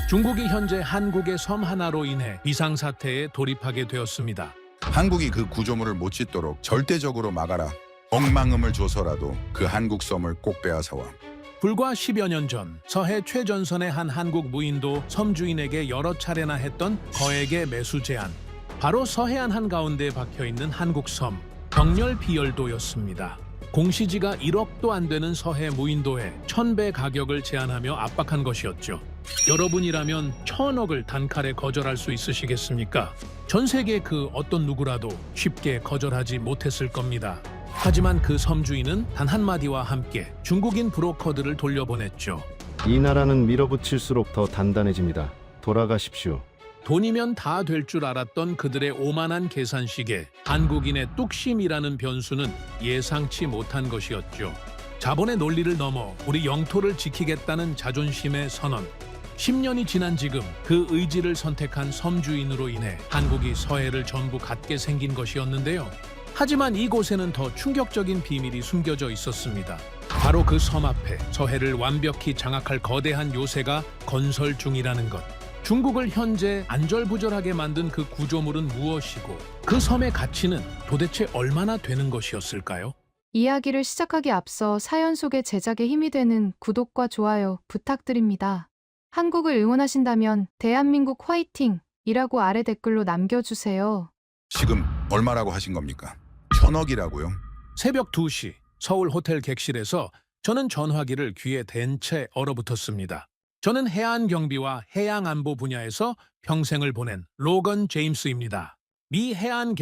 중국이 현재 한국의 섬 하나로 인해 비상사태에 돌입하게 되었습니다. 한국이 그 구조물을 못 짓도록 절대적으로 막아라. 억만금을 줘서라도 그 한국 섬을 꼭 빼앗아와. 불과 10여 년 전 서해 최전선의 한 한국 무인도 섬주인에게 여러 차례나 했던 거액의 매수 제안. 바로 서해안 한가운데에 박혀있는 한국 섬 병렬비열도였습니다. 공시지가 1억도 안 되는 서해 무인도에 1000배 가격을 제안하며 압박한 것이었죠. 여러분이라면 1000억을 단칼에 거절할 수 있으시겠습니까? 전 세계 그 어떤 누구라도 쉽게 거절하지 못했을 겁니다. 하지만 그 섬주인은 단 한마디와 함께 중국인 브로커들을 돌려보냈죠. 이 나라는 밀어붙일수록 더 단단해집니다. 돌아가십시오. 돈이면 다 될 줄 알았던 그들의 오만한 계산식에 한국인의 뚝심이라는 변수는 예상치 못한 것이었죠. 자본의 논리를 넘어 우리 영토를 지키겠다는 자존심의 선언. 10년이 지난 지금 그 의지를 선택한 섬주인으로 인해 한국이 서해를 전부 갖게 생긴 것이었는데요. 하지만 이곳에는 더 충격적인 비밀이 숨겨져 있었습니다. 바로 그 섬 앞에 서해를 완벽히 장악할 거대한 요새가 건설 중이라는 것. 중국을 현재 안절부절하게 만든 그 구조물은 무엇이고 그 섬의 가치는 도대체 얼마나 되는 것이었을까요? 이야기를 시작하기 앞서 사연 속의 제작에 힘이 되는 구독과 좋아요 부탁드립니다. 한국을 응원하신다면 대한민국 화이팅이라고 아래 댓글로 남겨주세요. 지금 얼마라고 하신 겁니까? 1000억이라고요? 새벽 2시 서울 호텔 객실에서 저는 전화기를 귀에 댄 채 얼어붙었습니다. 저는 해안경비와 해양안보 분야에서 평생을 보낸 로건 제임스입니다. 미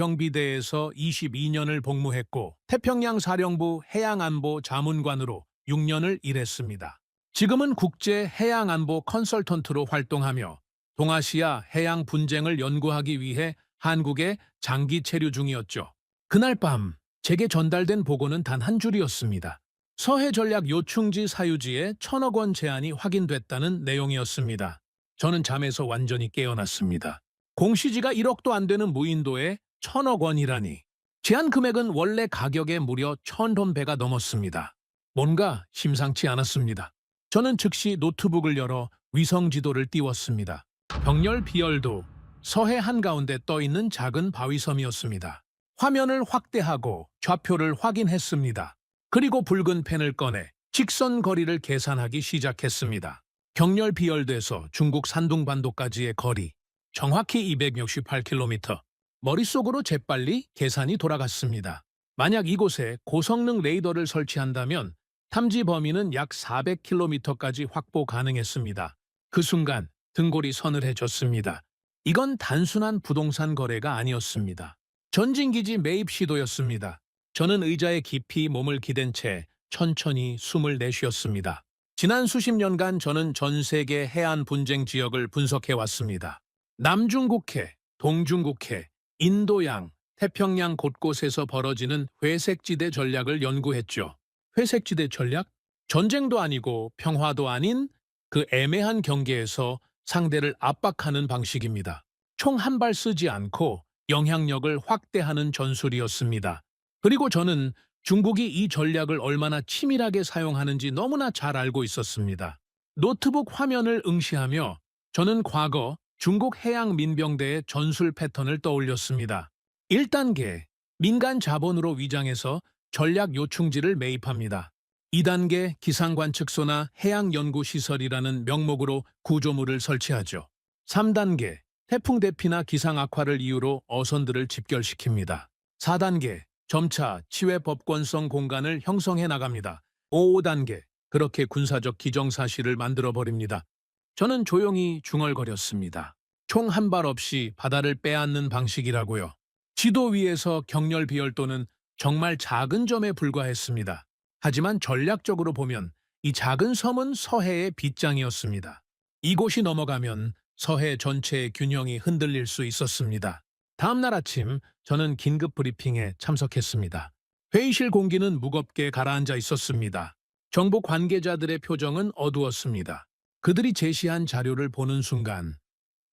해안경비대에서 22년을 복무했고 태평양 사령부 해양안보 자문관으로 6년을 일했습니다. 지금은 국제 해양안보 컨설턴트로 활동하며 동아시아 해양 분쟁을 연구하기 위해 한국에 장기 체류 중이었죠. 그날 밤 제게 전달된 보고는 단 한 줄이었습니다. 서해 전략 요충지 사유지에 1000억 원 제안이 확인됐다는 내용이었습니다. 저는 잠에서 완전히 깨어났습니다. 공시지가 1억도 안 되는 무인도에 1000억 원이라니. 제안 금액은 원래 가격의 무려 1000배가 넘었습니다. 뭔가 심상치 않았습니다. 저는 즉시 노트북을 열어 위성 지도를 띄웠습니다. 병렬비열도 서해 한가운데 떠있는 작은 바위섬이었습니다. 화면을 확대하고 좌표를 확인했습니다. 그리고 붉은 펜을 꺼내 직선 거리를 계산하기 시작했습니다. 병렬비열도에서 중국 산둥반도까지의 거리, 정확히 268km. 머릿속으로 재빨리 계산이 돌아갔습니다. 만약 이곳에 고성능 레이더를 설치한다면 탐지 범위는 약 400km까지 확보 가능했습니다. 그 순간 등골이 서늘해졌습니다. 이건 단순한 부동산 거래가 아니었습니다. 전진기지 매입 시도였습니다. 저는 의자에 깊이 몸을 기댄 채 천천히 숨을 내쉬었습니다. 지난 수십 년간 저는 전 세계 해안 분쟁 지역을 분석해왔습니다. 남중국해, 동중국해, 인도양, 태평양 곳곳에서 벌어지는 회색지대 전략을 연구했죠. 회색지대 전략? 전쟁도 아니고 평화도 아닌 그 애매한 경계에서 상대를 압박하는 방식입니다. 총 한 발 쓰지 않고 영향력을 확대하는 전술이었습니다. 그리고 저는 중국이 이 전략을 얼마나 치밀하게 사용하는지 너무나 잘 알고 있었습니다. 노트북 화면을 응시하며 저는 과거 중국 해양민병대의 전술 패턴을 떠올렸습니다. 1단계, 민간 자본으로 위장해서 전략 요충지를 매입합니다. 2단계, 기상관측소나 해양연구시설이라는 명목으로 구조물을 설치하죠. 3단계, 태풍 대피나 기상 악화를 이유로 어선들을 집결시킵니다. 4단계, 점차 치외 법권성 공간을 형성해 나갑니다. 5단계, 그렇게 군사적 기정사실을 만들어버립니다. 저는 조용히 중얼거렸습니다. 총 한 발 없이 바다를 빼앗는 방식이라고요. 지도 위에서 경렬비열도는 정말 작은 점에 불과했습니다. 하지만 전략적으로 보면 이 작은 섬은 서해의 빗장이었습니다. 이곳이 넘어가면 서해 전체의 균형이 흔들릴 수 있었습니다. 다음 날 아침 저는 긴급 브리핑에 참석했습니다. 회의실 공기는 무겁게 가라앉아 있었습니다. 정부 관계자들의 표정은 어두웠습니다. 그들이 제시한 자료를 보는 순간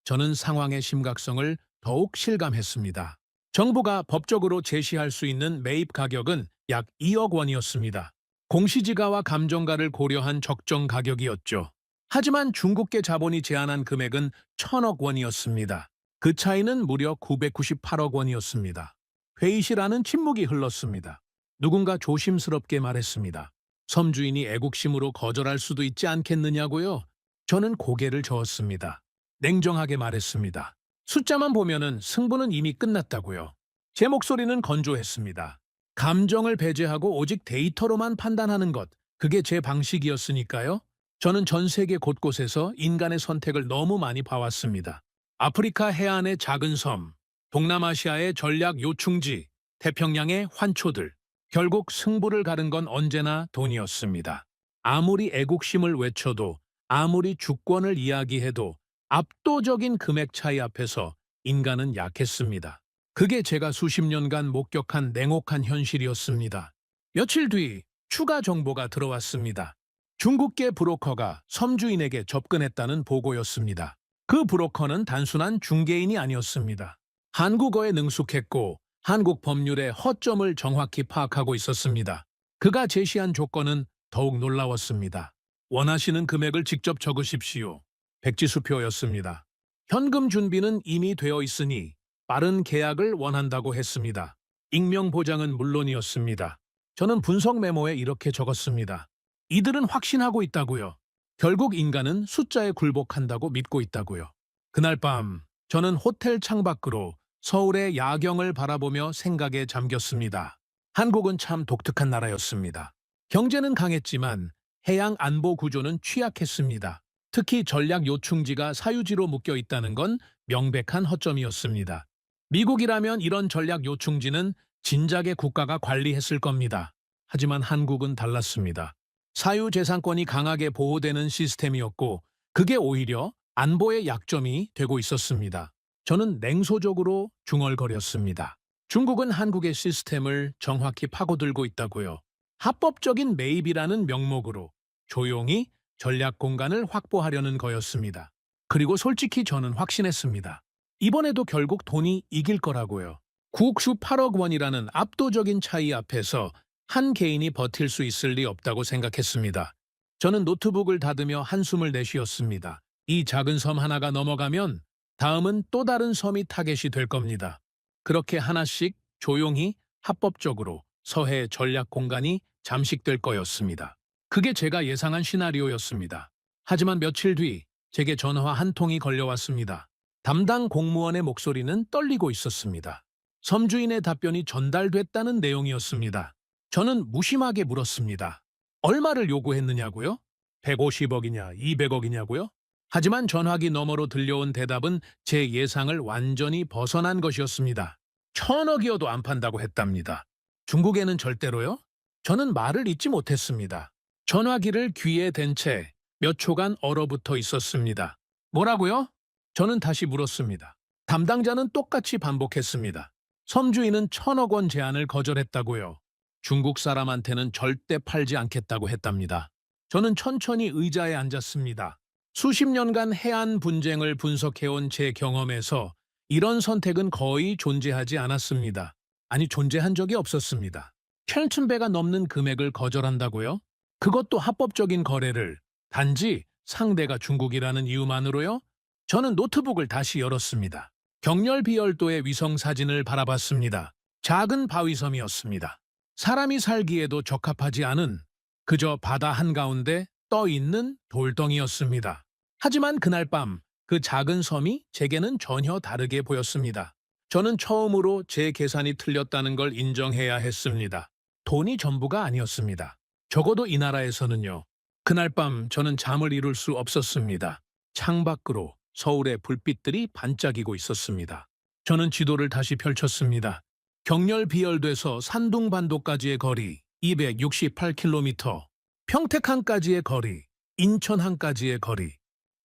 저는 상황의 심각성을 더욱 실감했습니다. 정부가 법적으로 제시할 수 있는 매입 가격은 약 2억 원이었습니다. 공시지가와 감정가를 고려한 적정 가격이었죠. 하지만 중국계 자본이 제안한 금액은 1,000억 원이었습니다. 그 차이는 무려 998억 원이었습니다. 회의실 안은 침묵이 흘렀습니다. 누군가 조심스럽게 말했습니다. 섬주인이 애국심으로 거절할 수도 있지 않겠느냐고요? 저는 고개를 저었습니다. 냉정하게 말했습니다. 숫자만 보면은 승부는 이미 끝났다고요. 제 목소리는 건조했습니다. 감정을 배제하고 오직 데이터로만 판단하는 것, 그게 제 방식이었으니까요. 저는 전 세계 곳곳에서 인간의 선택을 너무 많이 봐왔습니다. 아프리카 해안의 작은 섬, 동남아시아의 전략 요충지, 태평양의 환초들. 결국 승부를 가른 건 언제나 돈이었습니다. 아무리 애국심을 외쳐도, 아무리 주권을 이야기해도 압도적인 금액 차이 앞에서 인간은 약했습니다. 그게 제가 수십 년간 목격한 냉혹한 현실이었습니다. 며칠 뒤 추가 정보가 들어왔습니다. 중국계 브로커가 섬주인에게 접근했다는 보고였습니다. 그 브로커는 단순한 중개인이 아니었습니다. 한국어에 능숙했고 한국 법률의 허점을 정확히 파악하고 있었습니다. 그가 제시한 조건은 더욱 놀라웠습니다. 원하시는 금액을 직접 적으십시오. 백지수표였습니다. 현금 준비는 이미 되어 있으니 빠른 계약을 원한다고 했습니다. 익명 보장은 물론이었습니다. 저는 분석 메모에 이렇게 적었습니다. 이들은 확신하고 있다고요. 결국 인간은 숫자에 굴복한다고 믿고 있다고요. 그날 밤 저는 호텔 창밖으로 서울의 야경을 바라보며 생각에 잠겼습니다. 한국은 참 독특한 나라였습니다. 경제는 강했지만 해양 안보 구조는 취약했습니다. 특히 전략 요충지가 사유지로 묶여 있다는 건 명백한 허점이었습니다. 미국이라면 이런 전략 요충지는 진작에 국가가 관리했을 겁니다. 하지만 한국은 달랐습니다. 사유재산권이 강하게 보호되는 시스템이었고 그게 오히려 안보의 약점이 되고 있었습니다. 저는 냉소적으로 중얼거렸습니다. 중국은 한국의 시스템을 정확히 파고들고 있다고요. 합법적인 매입이라는 명목으로 조용히 전략 공간을 확보하려는 거였습니다. 그리고 솔직히 저는 확신했습니다. 이번에도 결국 돈이 이길 거라고요. 국수 8억 원이라는 압도적인 차이 앞에서 한 개인이 버틸 수 있을 리 없다고 생각했습니다. 저는 노트북을 닫으며 한숨을 내쉬었습니다. 이 작은 섬 하나가 넘어가면 다음은 또 다른 섬이 타겟이 될 겁니다. 그렇게 하나씩 조용히 합법적으로 서해 전략 공간이 잠식될 거였습니다. 그게 제가 예상한 시나리오였습니다. 하지만 며칠 뒤 제게 전화 한 통이 걸려왔습니다. 담당 공무원의 목소리는 떨리고 있었습니다. 섬주인의 답변이 전달됐다는 내용이었습니다. 저는 무심하게 물었습니다. 얼마를 요구했느냐고요? 150억이냐, 200억이냐고요? 하지만 전화기 너머로 들려온 대답은 제 예상을 완전히 벗어난 것이었습니다. 1,000억이어도 안 판다고 했답니다. 중국에는 절대로요? 저는 말을 잇지 못했습니다. 전화기를 귀에 댄 채 몇 초간 얼어붙어 있었습니다. 뭐라고요? 저는 다시 물었습니다. 담당자는 똑같이 반복했습니다. 섬주인은 1,000억 원 제안을 거절했다고요. 중국 사람한테는 절대 팔지 않겠다고 했답니다. 저는 천천히 의자에 앉았습니다. 수십 년간 해안 분쟁을 분석해온 제 경험에서 이런 선택은 거의 존재하지 않았습니다. 아니, 존재한 적이 없었습니다. 8,000배가 넘는 금액을 거절한다고요? 그것도 합법적인 거래를 단지 상대가 중국이라는 이유만으로요? 저는 노트북을 다시 열었습니다. 경렬 비열도의 위성 사진을 바라봤습니다. 작은 바위섬이었습니다. 사람이 살기에도 적합하지 않은 그저 바다 한가운데 떠 있는 돌덩이였습니다. 하지만 그날 밤 그 작은 섬이 제게는 전혀 다르게 보였습니다. 저는 처음으로 제 계산이 틀렸다는 걸 인정해야 했습니다. 돈이 전부가 아니었습니다. 적어도 이 나라에서는요. 그날 밤 저는 잠을 이룰 수 없었습니다. 창밖으로 서울의 불빛들이 반짝이고 있었습니다. 저는 지도를 다시 펼쳤습니다. 경렬 비열돼서 산둥반도까지의 거리 268km, 평택항까지의 거리, 인천항까지의 거리,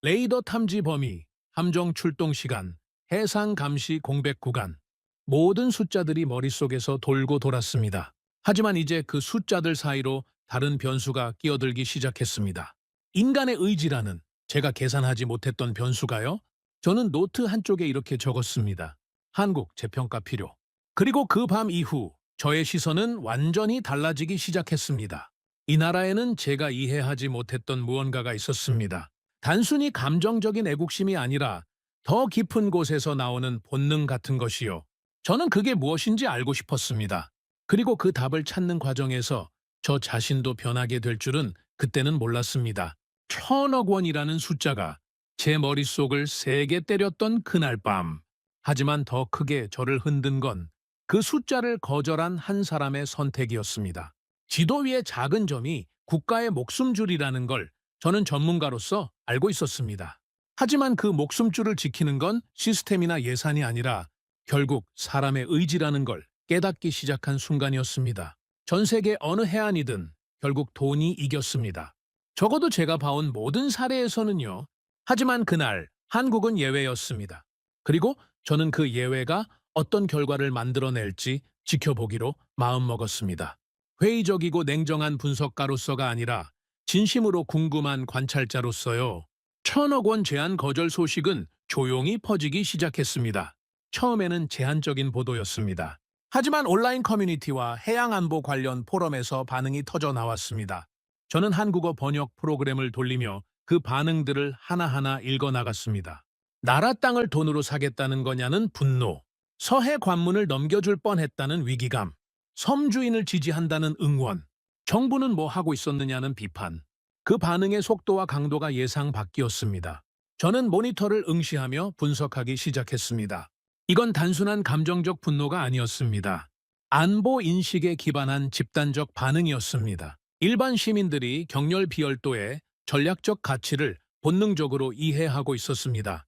레이더 탐지 범위, 함정 출동 시간, 해상 감시 공백 구간, 모든 숫자들이 머릿속에서 돌고 돌았습니다. 하지만 이제 그 숫자들 사이로 다른 변수가 끼어들기 시작했습니다. 인간의 의지라는 제가 계산하지 못했던 변수가요. 저는 노트 한쪽에 이렇게 적었습니다. 한국 재평가 필요. 그리고 그 밤 이후 저의 시선은 완전히 달라지기 시작했습니다. 이 나라에는 제가 이해하지 못했던 무언가가 있었습니다. 단순히 감정적인 애국심이 아니라 더 깊은 곳에서 나오는 본능 같은 것이요. 저는 그게 무엇인지 알고 싶었습니다. 그리고 그 답을 찾는 과정에서 저 자신도 변하게 될 줄은 그때는 몰랐습니다. 1,000억 원이라는 숫자가 제 머릿속을 세게 때렸던 그날 밤. 하지만 더 크게 저를 흔든 건 그 숫자를 거절한 한 사람의 선택이었습니다. 지도 위의 작은 점이 국가의 목숨줄이라는 걸 저는 전문가로서 알고 있었습니다. 하지만 그 목숨줄을 지키는 건 시스템이나 예산이 아니라 결국 사람의 의지라는 걸 깨닫기 시작한 순간이었습니다. 전 세계 어느 해안이든 결국 돈이 이겼습니다. 적어도 제가 봐온 모든 사례에서는요. 하지만 그날 한국은 예외였습니다. 그리고 저는 그 예외가 어떤 결과를 만들어낼지 지켜보기로 마음먹었습니다. 회의적이고 냉정한 분석가로서가 아니라 진심으로 궁금한 관찰자로서요. 1,000억 원 제한 거절 소식은 조용히 퍼지기 시작했습니다. 처음에는 제한적인 보도였습니다. 하지만 온라인 커뮤니티와 해양안보 관련 포럼에서 반응이 터져 나왔습니다. 저는 한국어 번역 프로그램을 돌리며 그 반응들을 하나하나 읽어나갔습니다. 나라 땅을 돈으로 사겠다는 거냐는 분노, 서해 관문을 넘겨줄 뻔했다는 위기감, 섬 주인을 지지한다는 응원, 정부는 뭐 하고 있었느냐는 비판. 그 반응의 속도와 강도가 예상 밖이었습니다. 저는 모니터를 응시하며 분석하기 시작했습니다. 이건 단순한 감정적 분노가 아니었습니다. 안보 인식에 기반한 집단적 반응이었습니다. 일반 시민들이 경렬 비열도의 전략적 가치를 본능적으로 이해하고 있었습니다.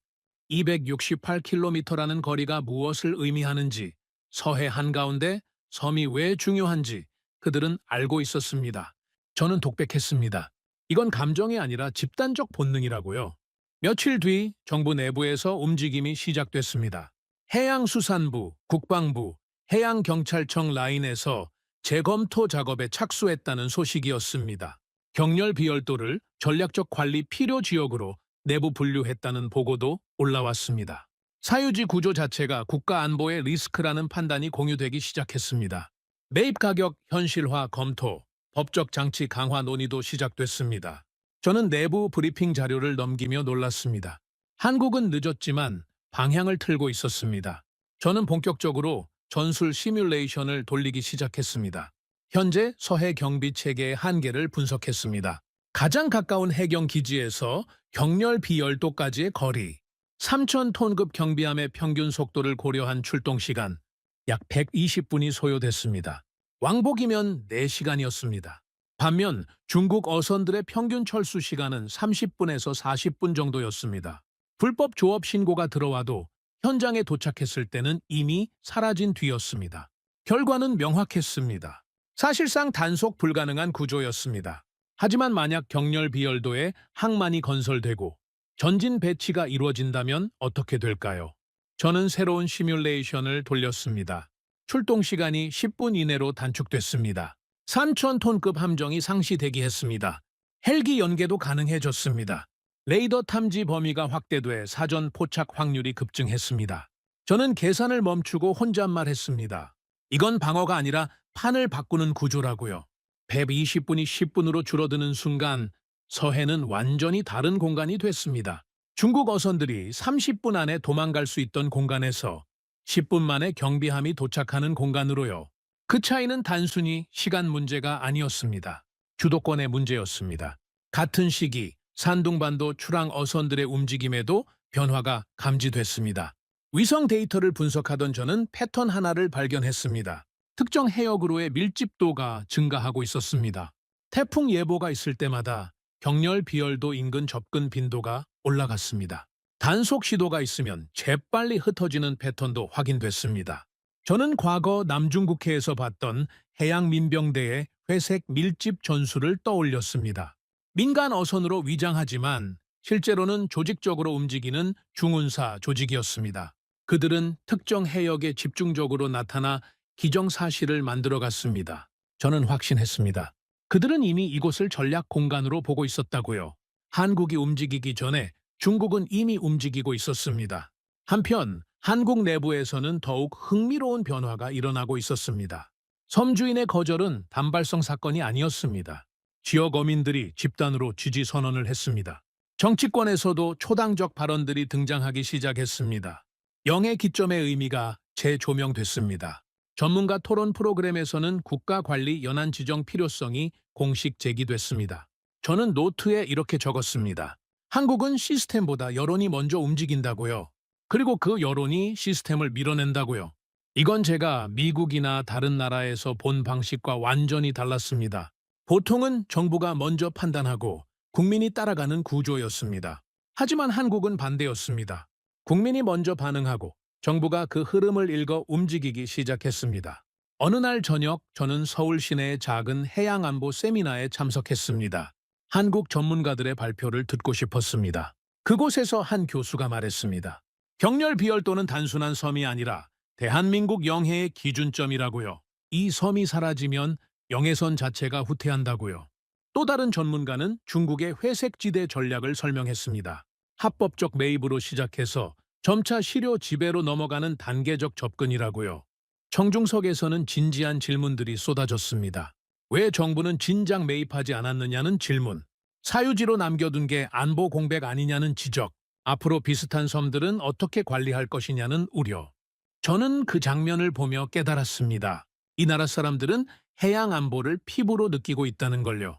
268km라는 거리가 무엇을 의미하는지, 서해 한가운데 섬이 왜 중요한지 그들은 알고 있었습니다. 저는 독백했습니다. 이건 감정이 아니라 집단적 본능이라고요. 며칠 뒤 정부 내부에서 움직임이 시작됐습니다. 해양수산부, 국방부, 해양경찰청 라인에서 재검토 작업에 착수했다는 소식이었습니다. 경렬 비열도를 전략적 관리 필요 지역으로 내부 분류했다는 보고도 올라왔습니다. 사유지 구조 자체가 국가 안보의 리스크라는 판단이 공유되기 시작했습니다. 매입 가격 현실화 검토, 법적 장치 강화 논의도 시작됐습니다. 저는 내부 브리핑 자료를 넘기며 놀랐습니다. 한국은 늦었지만 방향을 틀고 있었습니다. 저는 본격적으로 전술 시뮬레이션을 돌리기 시작했습니다. 현재 서해 경비 체계의 한계를 분석했습니다. 가장 가까운 해경 기지에서 경렬 비열도까지의 거리, 3,000톤급 경비함의 평균 속도를 고려한 출동 시간, 약 120분이 소요됐습니다. 왕복이면 4시간이었습니다. 반면 중국 어선들의 평균 철수 시간은 30분에서 40분 정도였습니다. 불법 조업 신고가 들어와도 현장에 도착했을 때는 이미 사라진 뒤였습니다. 결과는 명확했습니다. 사실상 단속 불가능한 구조였습니다. 하지만 만약 경렬 비열도에 항만이 건설되고 전진 배치가 이루어진다면 어떻게 될까요? 저는 새로운 시뮬레이션을 돌렸습니다. 출동 시간이 10분 이내로 단축됐습니다. 3,000톤급 함정이 상시 대기했습니다. 헬기 연계도 가능해졌습니다. 레이더 탐지 범위가 확대돼 사전 포착 확률이 급증했습니다. 저는 계산을 멈추고 혼잣말했습니다. 이건 방어가 아니라 판을 바꾸는 구조라고요. 120분이 10분으로 줄어드는 순간 서해는 완전히 다른 공간이 됐습니다. 중국 어선들이 30분 안에 도망갈 수 있던 공간에서 10분 만에 경비함이 도착하는 공간으로요. 그 차이는 단순히 시간 문제가 아니었습니다. 주도권의 문제였습니다. 같은 시기 산둥반도 출항 어선들의 움직임에도 변화가 감지됐습니다. 위성 데이터를 분석하던 저는 패턴 하나를 발견했습니다. 특정 해역으로의 밀집도가 증가하고 있었습니다. 태풍 예보가 있을 때마다 경렬 비열도 인근 접근 빈도가 올라갔습니다. 단속 시도가 있으면 재빨리 흩어지는 패턴도 확인됐습니다. 저는 과거 남중국해에서 봤던 해양민병대의 회색 밀집 전술을 떠올렸습니다. 민간 어선으로 위장하지만 실제로는 조직적으로 움직이는 중운사 조직이었습니다. 그들은 특정 해역에 집중적으로 나타나 기정사실을 만들어갔습니다. 저는 확신했습니다. 그들은 이미 이곳을 전략 공간으로 보고 있었다고요. 한국이 움직이기 전에 중국은 이미 움직이고 있었습니다. 한편 한국 내부에서는 더욱 흥미로운 변화가 일어나고 있었습니다. 섬주인의 거절은 단발성 사건이 아니었습니다. 지역 어민들이 집단으로 지지 선언을 했습니다. 정치권에서도 초당적 발언들이 등장하기 시작했습니다. 영의 기점의 의미가 재조명됐습니다. 전문가 토론 프로그램에서는 국가관리 연안 지정 필요성이 공식 제기됐습니다. 저는 노트에 이렇게 적었습니다. 한국은 시스템보다 여론이 먼저 움직인다고요. 그리고 그 여론이 시스템을 밀어낸다고요. 이건 제가 미국이나 다른 나라에서 본 방식과 완전히 달랐습니다. 보통은 정부가 먼저 판단하고 국민이 따라가는 구조였습니다. 하지만 한국은 반대였습니다. 국민이 먼저 반응하고 정부가 그 흐름을 읽어 움직이기 시작했습니다. 어느 날 저녁 저는 서울 시내의 작은 해양안보 세미나에 참석했습니다. 한국 전문가들의 발표를 듣고 싶었습니다. 그곳에서 한 교수가 말했습니다. 경렬 비열도는 단순한 섬이 아니라 대한민국 영해의 기준점이라고요. 이 섬이 사라지면 영해선 자체가 후퇴한다고요. 또 다른 전문가는 중국의 회색지대 전략을 설명했습니다. 합법적 매입으로 시작해서 점차 실효 지배로 넘어가는 단계적 접근이라고요. 청중석에서는 진지한 질문들이 쏟아졌습니다. 왜 정부는 진작 매입하지 않았느냐는 질문, 사유지로 남겨둔 게 안보 공백 아니냐는 지적, 앞으로 비슷한 섬들은 어떻게 관리할 것이냐는 우려. 저는 그 장면을 보며 깨달았습니다. 이 나라 사람들은 해양 안보를 피부로 느끼고 있다는 걸요.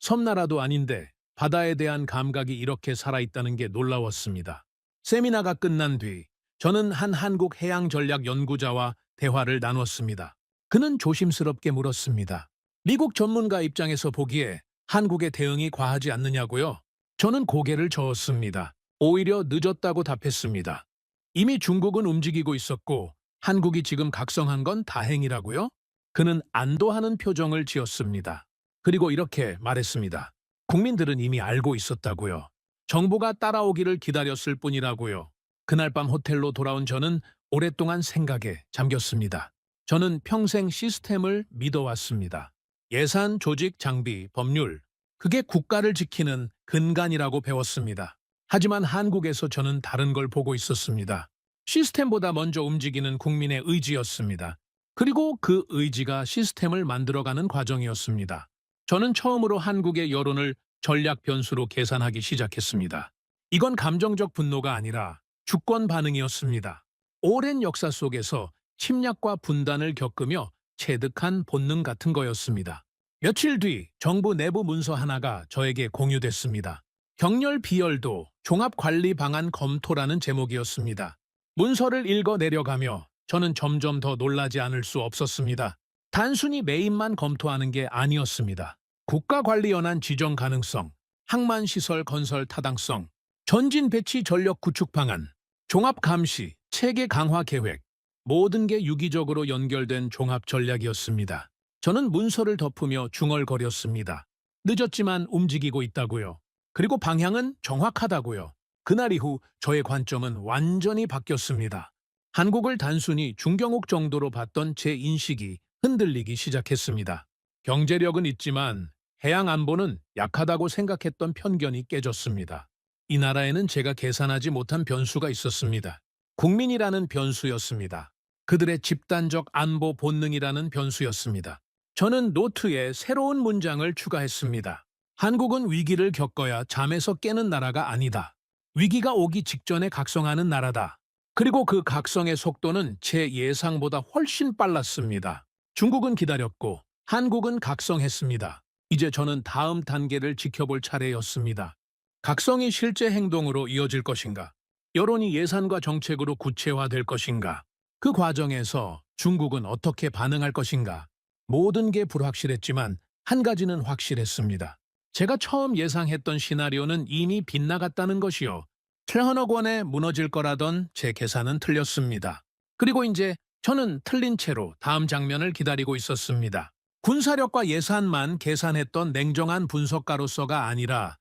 섬나라도 아닌데 바다에 대한 감각이 이렇게 살아있다는 게 놀라웠습니다. 세미나가 끝난 뒤 저는 한 한국 해양 전략 연구자와 대화를 나눴습니다. 그는 조심스럽게 물었습니다. 미국 전문가 입장에서 보기에 한국의 대응이 과하지 않느냐고요? 저는 고개를 저었습니다. 오히려 늦었다고 답했습니다. 이미 중국은 움직이고 있었고 한국이 지금 각성한 건 다행이라고요? 그는 안도하는 표정을 지었습니다. 그리고 이렇게 말했습니다. 국민들은 이미 알고 있었다고요. 정부가 따라오기를 기다렸을 뿐이라고요. 그날 밤 호텔로 돌아온 저는 오랫동안 생각에 잠겼습니다. 저는 평생 시스템을 믿어왔습니다. 예산, 조직, 장비, 법률, 그게 국가를 지키는 근간이라고 배웠습니다. 하지만 한국에서 저는 다른 걸 보고 있었습니다. 시스템보다 먼저 움직이는 국민의 의지였습니다. 그리고 그 의지가 시스템을 만들어가는 과정이었습니다. 저는 처음으로 한국의 여론을 전략 변수로 계산하기 시작했습니다. 이건 감정적 분노가 아니라 주권 반응이었습니다. 오랜 역사 속에서 침략과 분단을 겪으며 체득한 본능 같은 거였습니다. 며칠 뒤 정부 내부 문서 하나가 저에게 공유됐습니다. 경렬 비열도 종합관리 방안 검토라는 제목이었습니다. 문서를 읽어 내려가며 저는 점점 더 놀라지 않을 수 없었습니다. 단순히 매입만 검토하는 게 아니었습니다. 국가관리연안 지정 가능성, 항만시설 건설 타당성, 전진 배치 전력 구축 방안, 종합감시, 체계 강화 계획, 모든 게 유기적으로 연결된 종합 전략이었습니다. 저는 문서를 덮으며 중얼거렸습니다. 늦었지만 움직이고 있다고요. 그리고 방향은 정확하다고요. 그날 이후 저의 관점은 완전히 바뀌었습니다. 한국을 단순히 중경욱 정도로 봤던 제 인식이 흔들리기 시작했습니다. 경제력은 있지만 해양 안보는 약하다고 생각했던 편견이 깨졌습니다. 이 나라에는 제가 계산하지 못한 변수가 있었습니다. 국민이라는 변수였습니다. 그들의 집단적 안보 본능이라는 변수였습니다. 저는 노트에 새로운 문장을 추가했습니다. 한국은 위기를 겪어야 잠에서 깨는 나라가 아니다. 위기가 오기 직전에 각성하는 나라다. 그리고 그 각성의 속도는 제 예상보다 훨씬 빨랐습니다. 중국은 기다렸고 한국은 각성했습니다. 이제 저는 다음 단계를 지켜볼 차례였습니다. 각성이 실제 행동으로 이어질 것인가? 여론이 예산과 정책으로 구체화될 것인가? 그 과정에서 중국은 어떻게 반응할 것인가? 모든 게 불확실했지만 한 가지는 확실했습니다. 제가 처음 예상했던 시나리오는 이미 빗나갔다는 것이요. 700억 원에 무너질 거라던 제 계산은 틀렸습니다. 그리고 이제 저는 틀린 채로 다음 장면을 기다리고 있었습니다. 군사력과 예산만 계산했던 냉정한 분석가로서가 아니라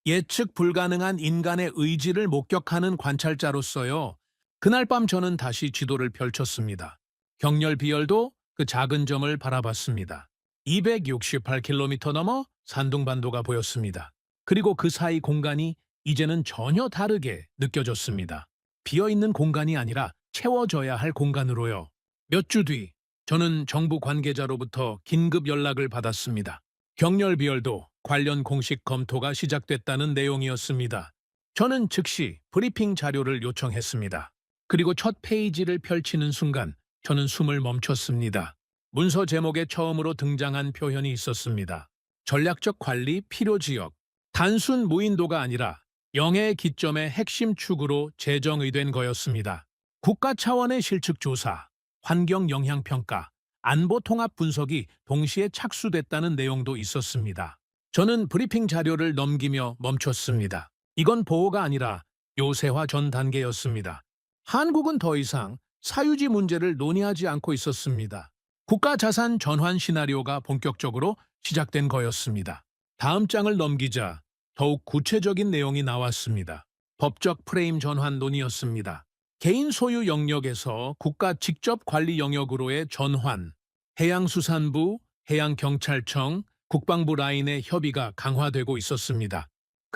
예측 불가능한 인간의 의지를 목격하는 관찰자로서요. 그날 밤 저는 다시 지도를 펼쳤습니다. 경렬 비열도 그 작은 점을 바라봤습니다. 268km 넘어 산둥반도가 보였습니다. 그리고 그 사이 공간이 이제는 전혀 다르게 느껴졌습니다. 비어있는 공간이 아니라 채워져야 할 공간으로요. 몇 주 뒤 저는 정부 관계자로부터 긴급 연락을 받았습니다. 경렬 비열도 관련 공식 검토가 시작됐다는 내용이었습니다. 저는 즉시 브리핑 자료를 요청했습니다. 그리고 첫 페이지를 펼치는 순간 저는 숨을 멈췄습니다. 문서 제목에 처음으로 등장한 표현이 있었습니다. 전략적 관리 필요 지역. 단순 무인도가 아니라 영해의 기점의 핵심 축으로 재정의된 거였습니다. 국가 차원의 실측 조사, 환경 영향 평가, 안보 통합 분석이 동시에 착수됐다는 내용도 있었습니다. 저는 브리핑 자료를 넘기며 멈췄습니다. 이건 보호가 아니라 요새화 전 단계였습니다. 한국은 더 이상 사유지 문제를 논의하지 않고 있었습니다. 국가 자산 전환 시나리오가 본격적으로 시작된 거였습니다. 다음 장을 넘기자 더욱 구체적인 내용이 나왔습니다. 법적 프레임 전환 논의였습니다. 개인 소유 영역에서 국가 직접 관리 영역으로의 전환, 해양수산부, 해양경찰청, 국방부 라인의 협의가 강화되고 있었습니다.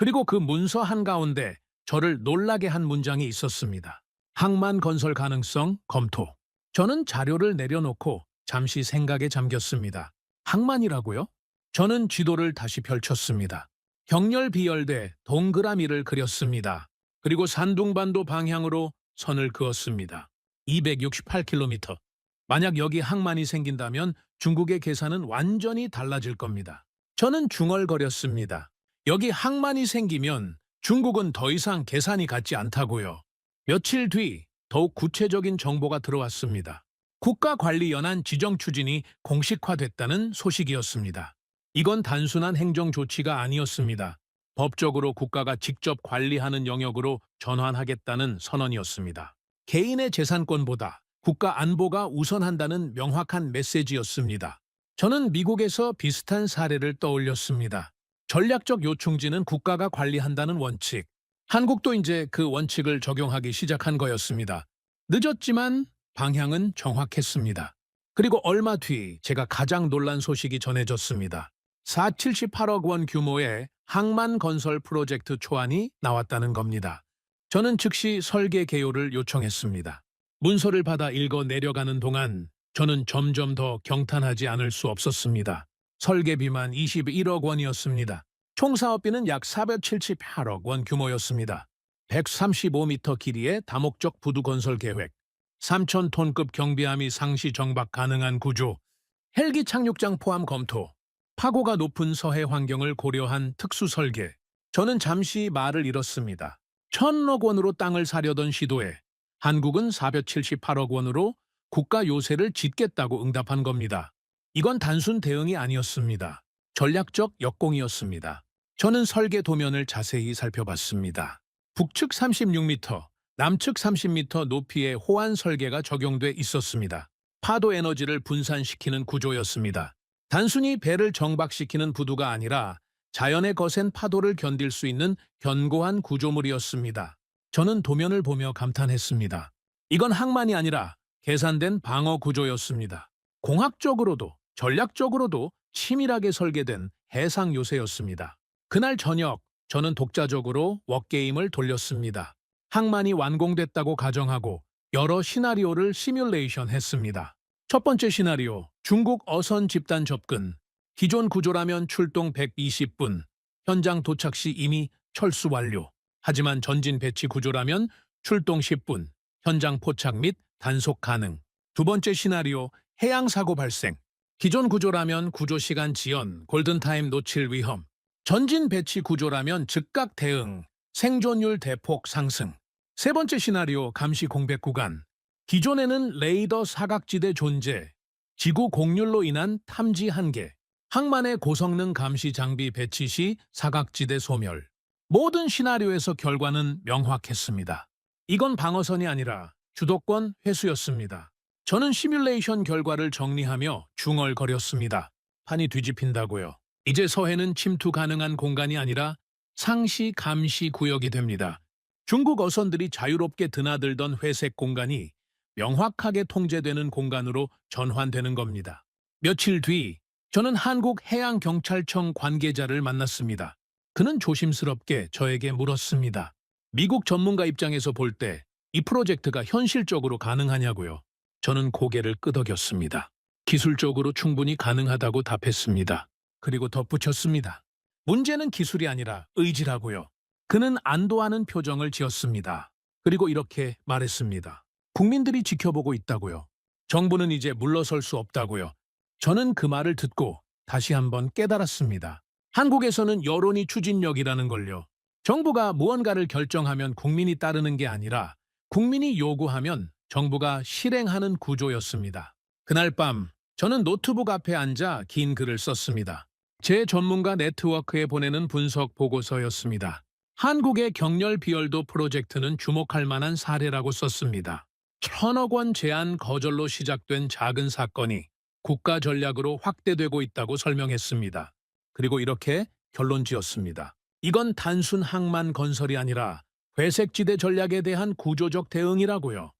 그리고 그 문서 한가운데 저를 놀라게 한 문장이 있었습니다. 항만 건설 가능성 검토. 저는 자료를 내려놓고 잠시 생각에 잠겼습니다. 항만이라고요? 저는 지도를 다시 펼쳤습니다. 경렬 비열대 동그라미를 그렸습니다. 그리고 산둥반도 방향으로 선을 그었습니다. 268km. 만약 여기 항만이 생긴다면 중국의 계산은 완전히 달라질 겁니다. 저는 중얼거렸습니다. 여기 항만이 생기면 중국은 더 이상 계산이 같지 않다고요. 며칠 뒤 더욱 구체적인 정보가 들어왔습니다. 국가관리연안 지정 추진이 공식화됐다는 소식이었습니다. 이건 단순한 행정 조치가 아니었습니다. 법적으로 국가가 직접 관리하는 영역으로 전환하겠다는 선언이었습니다. 개인의 재산권보다 국가 안보가 우선한다는 명확한 메시지였습니다. 저는 미국에서 비슷한 사례를 떠올렸습니다. 전략적 요충지는 국가가 관리한다는 원칙. 한국도 이제 그 원칙을 적용하기 시작한 거였습니다. 늦었지만 방향은 정확했습니다. 그리고 얼마 뒤 제가 가장 놀란 소식이 전해졌습니다. 478억 원 규모의 항만 건설 프로젝트 초안이 나왔다는 겁니다. 저는 즉시 설계 개요를 요청했습니다. 문서를 받아 읽어 내려가는 동안 저는 점점 더 경탄하지 않을 수 없었습니다. 설계비만 21억 원이었습니다. 총 사업비는 약 478억 원 규모였습니다. 135m 길이의 다목적 부두 건설 계획, 3,000톤급 경비함이 상시 정박 가능한 구조, 헬기 착륙장 포함 검토, 파고가 높은 서해 환경을 고려한 특수 설계. 저는 잠시 말을 잃었습니다. 1,000억 원으로 땅을 사려던 시도에 한국은 478억 원으로 국가 요새를 짓겠다고 응답한 겁니다. 이건 단순 대응이 아니었습니다. 전략적 역공이었습니다. 저는 설계 도면을 자세히 살펴봤습니다. 북측 36m, 남측 30m 높이의 호환 설계가 적용돼 있었습니다. 파도 에너지를 분산시키는 구조였습니다. 단순히 배를 정박시키는 부두가 아니라 자연의 거센 파도를 견딜 수 있는 견고한 구조물이었습니다. 저는 도면을 보며 감탄했습니다. 이건 항만이 아니라 계산된 방어 구조였습니다. 공학적으로도 전략적으로도 치밀하게 설계된 해상 요새였습니다. 그날 저녁 저는 독자적으로 워게임을 돌렸습니다. 항만이 완공됐다고 가정하고 여러 시나리오를 시뮬레이션 했습니다. 첫 번째 시나리오, 중국 어선 집단 접근. 기존 구조라면 출동 120분, 현장 도착 시 이미 철수 완료. 하지만 전진 배치 구조라면 출동 10분, 현장 포착 및 단속 가능. 두 번째 시나리오, 해양 사고 발생. 기존 구조라면 구조 시간 지연, 골든타임 놓칠 위험. 전진 배치 구조라면 즉각 대응, 생존율 대폭 상승. 세 번째 시나리오, 감시 공백 구간. 기존에는 레이더 사각지대 존재, 지구 공률로 인한 탐지 한계, 항만의 고성능 감시 장비 배치 시 사각지대 소멸. 모든 시나리오에서 결과는 명확했습니다. 이건 방어선이 아니라 주도권 회수였습니다. 저는 시뮬레이션 결과를 정리하며 중얼거렸습니다. 판이 뒤집힌다고요. 이제 서해는 침투 가능한 공간이 아니라 상시 감시 구역이 됩니다. 중국 어선들이 자유롭게 드나들던 회색 공간이 명확하게 통제되는 공간으로 전환되는 겁니다. 며칠 뒤 저는 한국해양경찰청 관계자를 만났습니다. 그는 조심스럽게 저에게 물었습니다. 미국 전문가 입장에서 볼 때 이 프로젝트가 현실적으로 가능하냐고요. 저는 고개를 끄덕였습니다. 기술적으로 충분히 가능하다고 답했습니다. 그리고 덧붙였습니다. 문제는 기술이 아니라 의지라고요. 그는 안도하는 표정을 지었습니다. 그리고 이렇게 말했습니다. 국민들이 지켜보고 있다고요. 정부는 이제 물러설 수 없다고요. 저는 그 말을 듣고 다시 한번 깨달았습니다. 한국에서는 여론이 추진력이라는 걸요. 정부가 무언가를 결정하면 국민이 따르는 게 아니라 국민이 요구하면 정부가 실행하는 구조였습니다. 그날 밤 저는 노트북 앞에 앉아 긴 글을 썼습니다. 제 전문가 네트워크에 보내는 분석 보고서였습니다. 한국의 경렬 비열도 프로젝트는 주목할 만한 사례라고 썼습니다. 1,000억 원 제한 거절로 시작된 작은 사건이 국가 전략으로 확대되고 있다고 설명했습니다. 그리고 이렇게 결론 지었습니다. 이건 단순 항만 건설이 아니라 회색지대 전략에 대한 구조적 대응이라고요.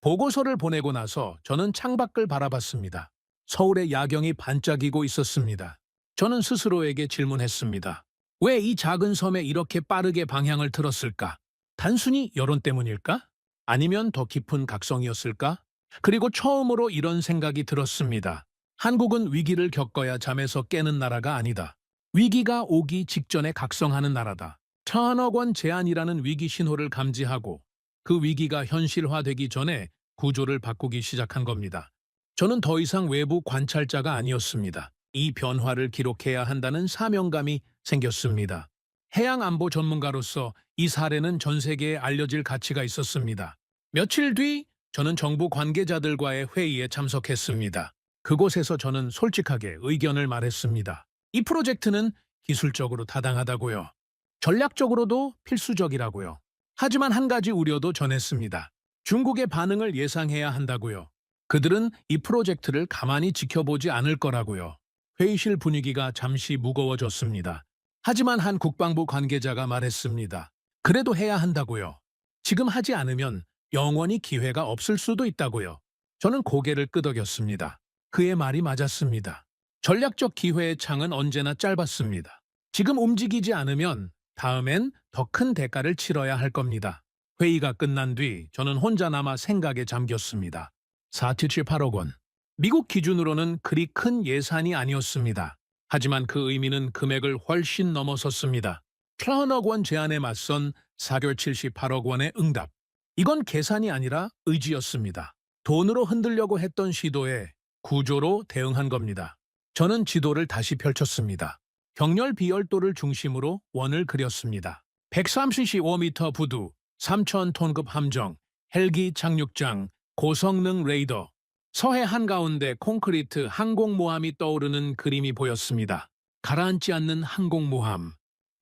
보고서를 보내고 나서 저는 창밖을 바라봤습니다. 서울의 야경이 반짝이고 있었습니다. 저는 스스로에게 질문했습니다. 왜 이 작은 섬에 이렇게 빠르게 방향을 틀었을까? 단순히 여론 때문일까? 아니면 더 깊은 각성이었을까? 그리고 처음으로 이런 생각이 들었습니다. 한국은 위기를 겪어야 잠에서 깨는 나라가 아니다. 위기가 오기 직전에 각성하는 나라다. 1,000억 원 제한이라는 위기 신호를 감지하고 그 위기가 현실화되기 전에 구조를 바꾸기 시작한 겁니다. 저는 더 이상 외부 관찰자가 아니었습니다. 이 변화를 기록해야 한다는 사명감이 생겼습니다. 해양안보 전문가로서 이 사례는 전 세계에 알려질 가치가 있었습니다. 며칠 뒤 저는 정부 관계자들과의 회의에 참석했습니다. 그곳에서 저는 솔직하게 의견을 말했습니다. 이 프로젝트는 기술적으로 타당하다고요. 전략적으로도 필수적이라고요. 하지만 한 가지 우려도 전했습니다. 중국의 반응을 예상해야 한다고요. 그들은 이 프로젝트를 가만히 지켜보지 않을 거라고요. 회의실 분위기가 잠시 무거워졌습니다. 하지만 한 국방부 관계자가 말했습니다. 그래도 해야 한다고요. 지금 하지 않으면 영원히 기회가 없을 수도 있다고요. 저는 고개를 끄덕였습니다. 그의 말이 맞았습니다. 전략적 기회의 창은 언제나 짧았습니다. 지금 움직이지 않으면 다음엔 더 큰 대가를 치러야 할 겁니다. 회의가 끝난 뒤 저는 혼자 남아 생각에 잠겼습니다. 478억 원. 미국 기준으로는 그리 큰 예산이 아니었습니다. 하지만 그 의미는 금액을 훨씬 넘어섰습니다. 1,000억 원 제안에 맞선 478억 원의 응답. 이건 계산이 아니라 의지였습니다. 돈으로 흔들려고 했던 시도에 구조로 대응한 겁니다. 저는 지도를 다시 펼쳤습니다. 경렬 비열도를 중심으로 원을 그렸습니다. 135m 부두, 3,000톤급 함정, 헬기 착륙장, 고성능 레이더, 서해 한가운데 콘크리트 항공모함이 떠오르는 그림이 보였습니다. 가라앉지 않는 항공모함,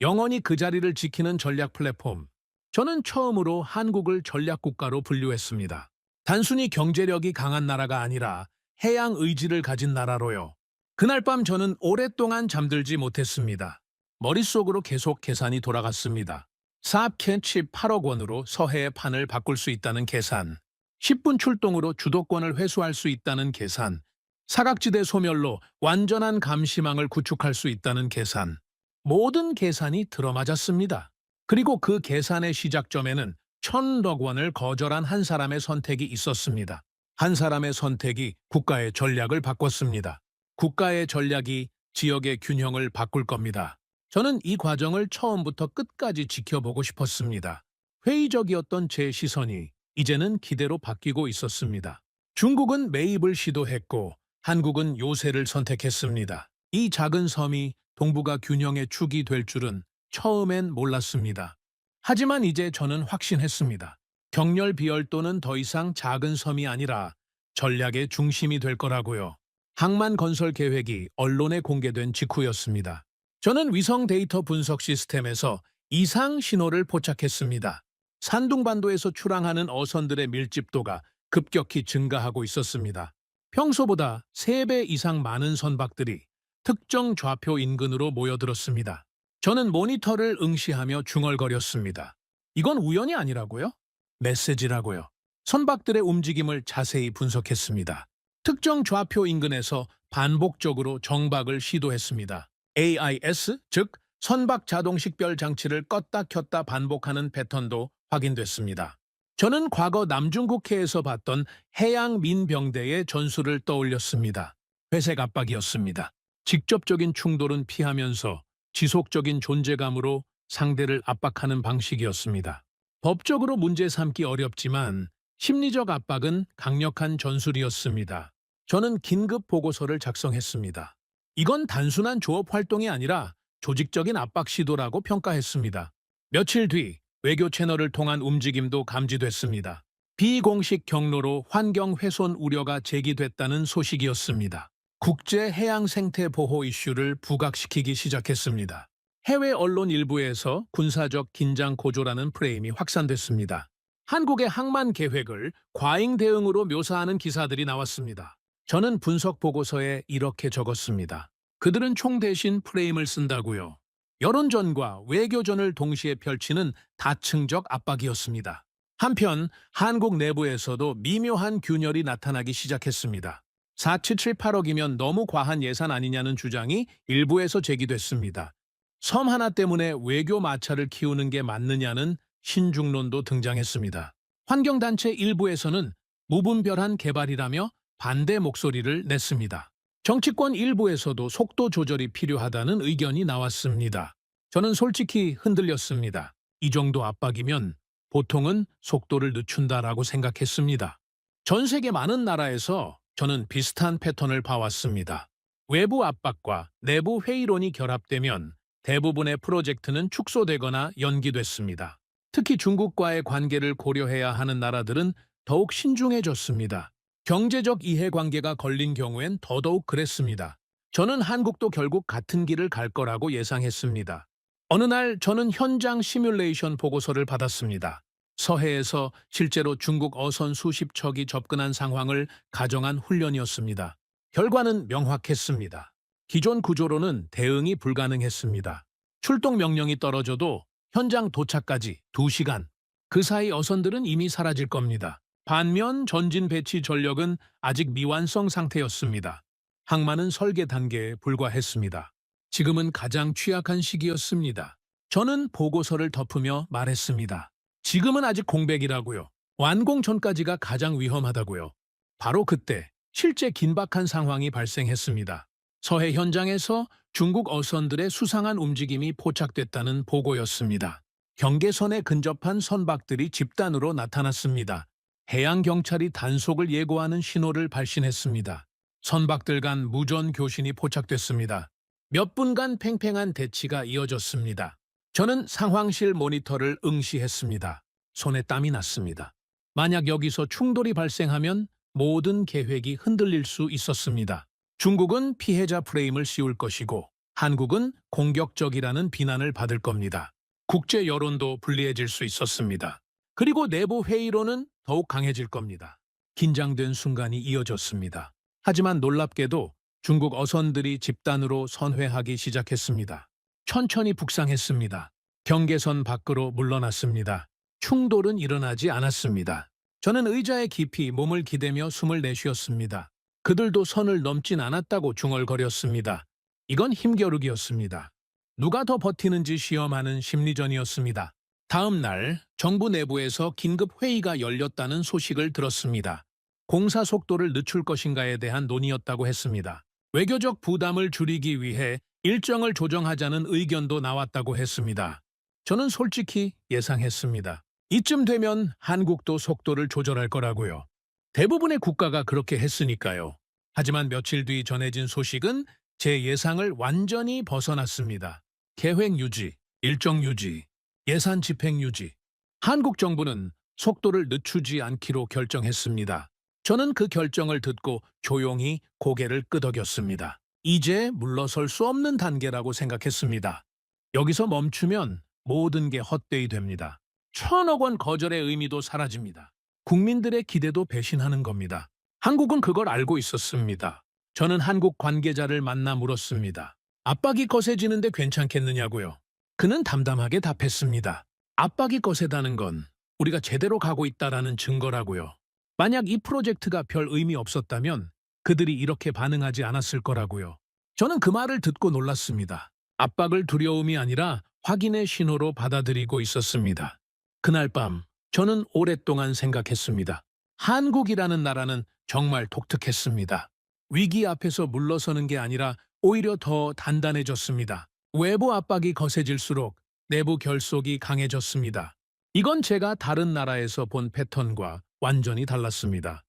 영원히 그 자리를 지키는 전략 플랫폼. 저는 처음으로 한국을 전략국가로 분류했습니다. 단순히 경제력이 강한 나라가 아니라 해양 의지를 가진 나라로요. 그날 밤 저는 오랫동안 잠들지 못했습니다. 머릿속으로 계속 계산이 돌아갔습니다. 478억 원으로 서해의 판을 바꿀 수 있다는 계산, 10분 출동으로 주도권을 회수할 수 있다는 계산, 사각지대 소멸로 완전한 감시망을 구축할 수 있다는 계산. 모든 계산이 들어맞았습니다. 그리고 그 계산의 시작점에는 1,000억 원을 거절한 한 사람의 선택이 있었습니다. 한 사람의 선택이 국가의 전략을 바꿨습니다. 국가의 전략이 지역의 균형을 바꿀 겁니다. 저는 이 과정을 처음부터 끝까지 지켜보고 싶었습니다. 회의적이었던 제 시선이 이제는 기대로 바뀌고 있었습니다. 중국은 매입을 시도했고 한국은 요새를 선택했습니다. 이 작은 섬이 동북아 균형의 축이 될 줄은 처음엔 몰랐습니다. 하지만 이제 저는 확신했습니다. 경렬 비열도는 더 이상 작은 섬이 아니라 전략의 중심이 될 거라고요. 항만 건설 계획이 언론에 공개된 직후였습니다. 저는 위성 데이터 분석 시스템에서 이상 신호를 포착했습니다. 산둥반도에서 출항하는 어선들의 밀집도가 급격히 증가하고 있었습니다. 평소보다 3배 이상 많은 선박들이 특정 좌표 인근으로 모여들었습니다. 저는 모니터를 응시하며 중얼거렸습니다. 이건 우연이 아니라고요? 메시지라고요. 선박들의 움직임을 자세히 분석했습니다. 특정 좌표 인근에서 반복적으로 정박을 시도했습니다. AIS, 즉 선박 자동 식별 장치를 껐다 켰다 반복하는 패턴도 확인됐습니다. 저는 과거 남중국해에서 봤던 해양 민병대의 전술을 떠올렸습니다. 회색 압박이었습니다. 직접적인 충돌은 피하면서 지속적인 존재감으로 상대를 압박하는 방식이었습니다. 법적으로 문제 삼기 어렵지만 심리적 압박은 강력한 전술이었습니다. 저는 긴급 보고서를 작성했습니다. 이건 단순한 조업 활동이 아니라 조직적인 압박 시도라고 평가했습니다. 며칠 뒤 외교 채널을 통한 움직임도 감지됐습니다. 비공식 경로로 환경 훼손 우려가 제기됐다는 소식이었습니다. 국제 해양 생태 보호 이슈를 부각시키기 시작했습니다. 해외 언론 일부에서 군사적 긴장 고조라는 프레임이 확산됐습니다. 한국의 항만 계획을 과잉 대응으로 묘사하는 기사들이 나왔습니다. 저는 분석 보고서에 이렇게 적었습니다. 그들은 총 대신 프레임을 쓴다고요. 여론전과 외교전을 동시에 펼치는 다층적 압박이었습니다. 한편 한국 내부에서도 미묘한 균열이 나타나기 시작했습니다. 4778억이면 너무 과한 예산 아니냐는 주장이 일부에서 제기됐습니다. 섬 하나 때문에 외교 마찰을 키우는 게 맞느냐는 신중론도 등장했습니다. 환경단체 일부에서는 무분별한 개발이라며 반대 목소리를 냈습니다. 정치권 일부에서도 속도 조절이 필요하다는 의견이 나왔습니다. 저는 솔직히 흔들렸습니다. 이 정도 압박이면 보통은 속도를 늦춘다라고 생각했습니다. 전 세계 많은 나라에서 저는 비슷한 패턴을 봐왔습니다. 외부 압박과 내부 회의론이 결합되면 대부분의 프로젝트는 축소되거나 연기됐습니다. 특히 중국과의 관계를 고려해야 하는 나라들은 더욱 신중해졌습니다. 경제적 이해관계가 걸린 경우엔 더더욱 그랬습니다. 저는 한국도 결국 같은 길을 갈 거라고 예상했습니다. 어느 날 저는 현장 시뮬레이션 보고서를 받았습니다. 서해에서 실제로 중국 어선 수십 척이 접근한 상황을 가정한 훈련이었습니다. 결과는 명확했습니다. 기존 구조로는 대응이 불가능했습니다. 출동 명령이 떨어져도 현장 도착까지 2시간. 그 사이 어선들은 이미 사라질 겁니다. 반면 전진 배치 전력은 아직 미완성 상태였습니다. 항만은 설계 단계에 불과했습니다. 지금은 가장 취약한 시기였습니다. 저는 보고서를 덮으며 말했습니다. 지금은 아직 공백이라고요. 완공 전까지가 가장 위험하다고요. 바로 그때 실제 긴박한 상황이 발생했습니다. 서해 현장에서 중국 어선들의 수상한 움직임이 포착됐다는 보고였습니다. 경계선에 근접한 선박들이 집단으로 나타났습니다. 해양경찰이 단속을 예고하는 신호를 발신했습니다. 선박들 간 무전 교신이 포착됐습니다. 몇 분간 팽팽한 대치가 이어졌습니다. 저는 상황실 모니터를 응시했습니다. 손에 땀이 났습니다. 만약 여기서 충돌이 발생하면 모든 계획이 흔들릴 수 있었습니다. 중국은 피해자 프레임을 씌울 것이고 한국은 공격적이라는 비난을 받을 겁니다. 국제 여론도 불리해질 수 있었습니다. 그리고 내부 회의로는 더욱 강해질 겁니다. 긴장된 순간이 이어졌습니다. 하지만 놀랍게도 중국 어선들이 집단으로 선회하기 시작했습니다. 천천히 북상했습니다. 경계선 밖으로 물러났습니다. 충돌은 일어나지 않았습니다. 저는 의자에 깊이 몸을 기대며 숨을 내쉬었습니다. 그들도 선을 넘진 않았다고 중얼거렸습니다. 이건 힘겨루기였습니다. 누가 더 버티는지 시험하는 심리전이었습니다. 다음 날 정부 내부에서 긴급 회의가 열렸다는 소식을 들었습니다. 공사 속도를 늦출 것인가에 대한 논의였다고 했습니다. 외교적 부담을 줄이기 위해 일정을 조정하자는 의견도 나왔다고 했습니다. 저는 솔직히 예상했습니다. 이쯤 되면 한국도 속도를 조절할 거라고요. 대부분의 국가가 그렇게 했으니까요. 하지만 며칠 뒤 전해진 소식은 제 예상을 완전히 벗어났습니다. 계획 유지, 일정 유지, 예산 집행 유지. 한국 정부는 속도를 늦추지 않기로 결정했습니다. 저는 그 결정을 듣고 조용히 고개를 끄덕였습니다. 이제 물러설 수 없는 단계라고 생각했습니다. 여기서 멈추면 모든 게 헛되이 됩니다. 1,000억 원 거절의 의미도 사라집니다. 국민들의 기대도 배신하는 겁니다. 한국은 그걸 알고 있었습니다. 저는 한국 관계자를 만나 물었습니다. 압박이 거세지는데 괜찮겠느냐고요. 그는 담담하게 답했습니다. 압박이 거세다는 건 우리가 제대로 가고 있다라는 증거라고요. 만약 이 프로젝트가 별 의미 없었다면 그들이 이렇게 반응하지 않았을 거라고요. 저는 그 말을 듣고 놀랐습니다. 압박을 두려움이 아니라 확인의 신호로 받아들이고 있었습니다. 그날 밤 저는 오랫동안 생각했습니다. 한국이라는 나라는 정말 독특했습니다. 위기 앞에서 물러서는 게 아니라 오히려 더 단단해졌습니다. 외부 압박이 거세질수록 내부 결속이 강해졌습니다. 이건 제가 다른 나라에서 본 패턴과 완전히 달랐습니다.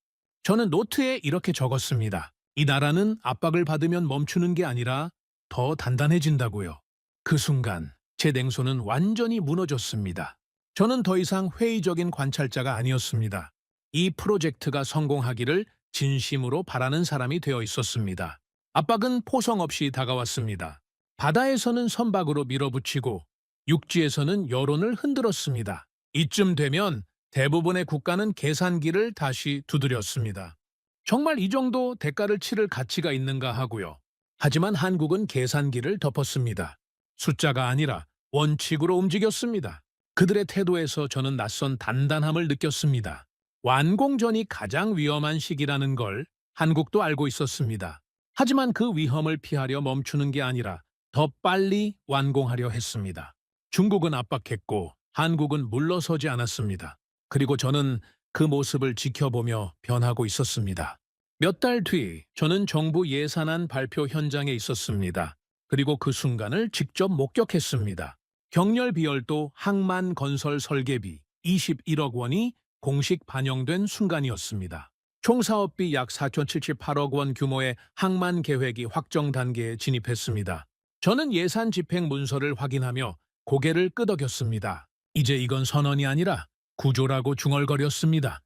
저는 노트에 이렇게 적었습니다. 이 나라는 압박을 받으면 멈추는 게 아니라 더 단단해진다고요. 그 순간 제 냉소는 완전히 무너졌습니다. 저는 더 이상 회의적인 관찰자가 아니었습니다. 이 프로젝트가 성공하기를 진심으로 바라는 사람이 되어 있었습니다. 압박은 포성 없이 다가왔습니다. 바다에서는 선박으로 밀어붙이고 육지에서는 여론을 흔들었습니다. 이쯤 되면 대부분의 국가는 계산기를 다시 두드렸습니다. 정말 이 정도 대가를 치를 가치가 있는가 하고요. 하지만 한국은 계산기를 덮었습니다. 숫자가 아니라 원칙으로 움직였습니다. 그들의 태도에서 저는 낯선 단단함을 느꼈습니다. 완공전이 가장 위험한 시기라는 걸 한국도 알고 있었습니다. 하지만 그 위험을 피하려 멈추는 게 아니라 더 빨리 완공하려 했습니다. 중국은 압박했고 한국은 물러서지 않았습니다. 그리고 저는 그 모습을 지켜보며 변하고 있었습니다. 몇 달 뒤 저는 정부 예산안 발표 현장에 있었습니다. 그리고 그 순간을 직접 목격했습니다. 경렬 비열도 항만 건설 설계비 21억 원이 공식 반영된 순간이었습니다. 총 사업비 약 4,078억 원 규모의 항만 계획이 확정 단계에 진입했습니다. 저는 예산 집행 문서를 확인하며 고개를 끄덕였습니다. 이제 이건 선언이 아니라 구조라고 중얼거렸습니다.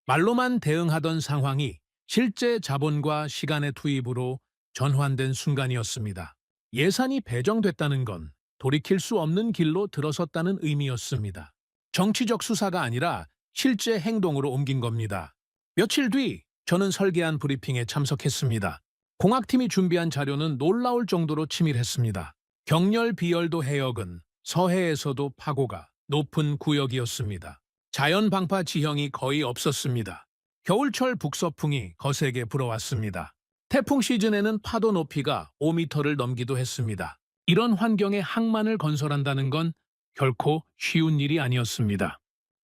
말로만 대응하던 상황이 실제 자본과 시간의 투입으로 전환된 순간이었습니다. 예산이 배정됐다는 건 돌이킬 수 없는 길로 들어섰다는 의미였습니다. 정치적 수사가 아니라 실제 행동으로 옮긴 겁니다. 며칠 뒤 저는 설계한 브리핑에 참석했습니다. 공학팀이 준비한 자료는 놀라울 정도로 치밀했습니다. 경렬 비열도 해역은 서해에서도 파고가 높은 구역이었습니다. 자연 방파 지형이 거의 없었습니다. 겨울철 북서풍이 거세게 불어왔습니다. 태풍 시즌에는 파도 높이가 5m를 넘기도 했습니다. 이런 환경에 항만을 건설한다는 건 결코 쉬운 일이 아니었습니다.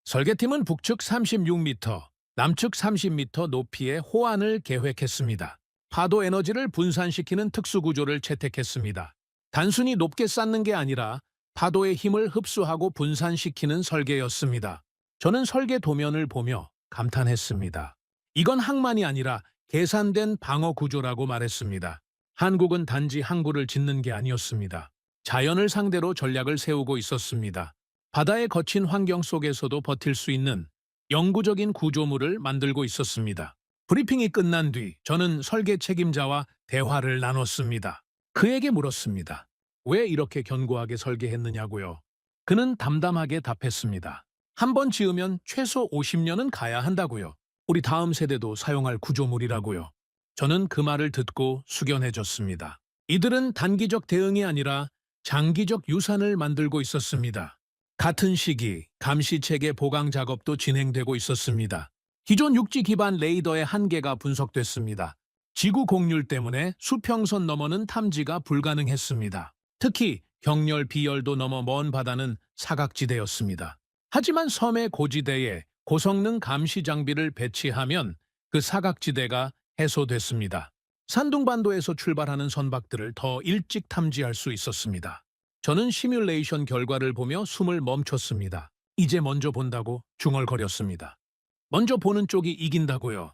설계팀은 북측 36m, 남측 30m 높이의 호안을 계획했습니다. 파도 에너지를 분산시키는 특수구조를 채택했습니다. 단순히 높게 쌓는 게 아니라 파도의 힘을 흡수하고 분산시키는 설계였습니다. 저는 설계 도면을 보며 감탄했습니다. 이건 항만이 아니라 계산된 방어 구조라고 말했습니다. 한국은 단지 항구를 짓는 게 아니었습니다. 자연을 상대로 전략을 세우고 있었습니다. 바다의 거친 환경 속에서도 버틸 수 있는 영구적인 구조물을 만들고 있었습니다. 브리핑이 끝난 뒤 저는 설계 책임자와 대화를 나눴습니다. 그에게 물었습니다. 왜 이렇게 견고하게 설계했느냐고요. 그는 담담하게 답했습니다. 한 번 지으면 최소 50년은 가야 한다고요. 우리 다음 세대도 사용할 구조물이라고요. 저는 그 말을 듣고 숙연해졌습니다. 이들은 단기적 대응이 아니라 장기적 유산을 만들고 있었습니다. 같은 시기 감시체계 보강 작업도 진행되고 있었습니다. 기존 육지 기반 레이더의 한계가 분석됐습니다. 지구 공률 때문에 수평선 너머는 탐지가 불가능했습니다. 특히 경렬 비열도 넘어 먼 바다는 사각지대였습니다. 하지만 섬의 고지대에 고성능 감시 장비를 배치하면 그 사각지대가 해소됐습니다. 산둥반도에서 출발하는 선박들을 더 일찍 탐지할 수 있었습니다. 저는 시뮬레이션 결과를 보며 숨을 멈췄습니다. 이제 먼저 본다고 중얼거렸습니다. 먼저 보는 쪽이 이긴다고요.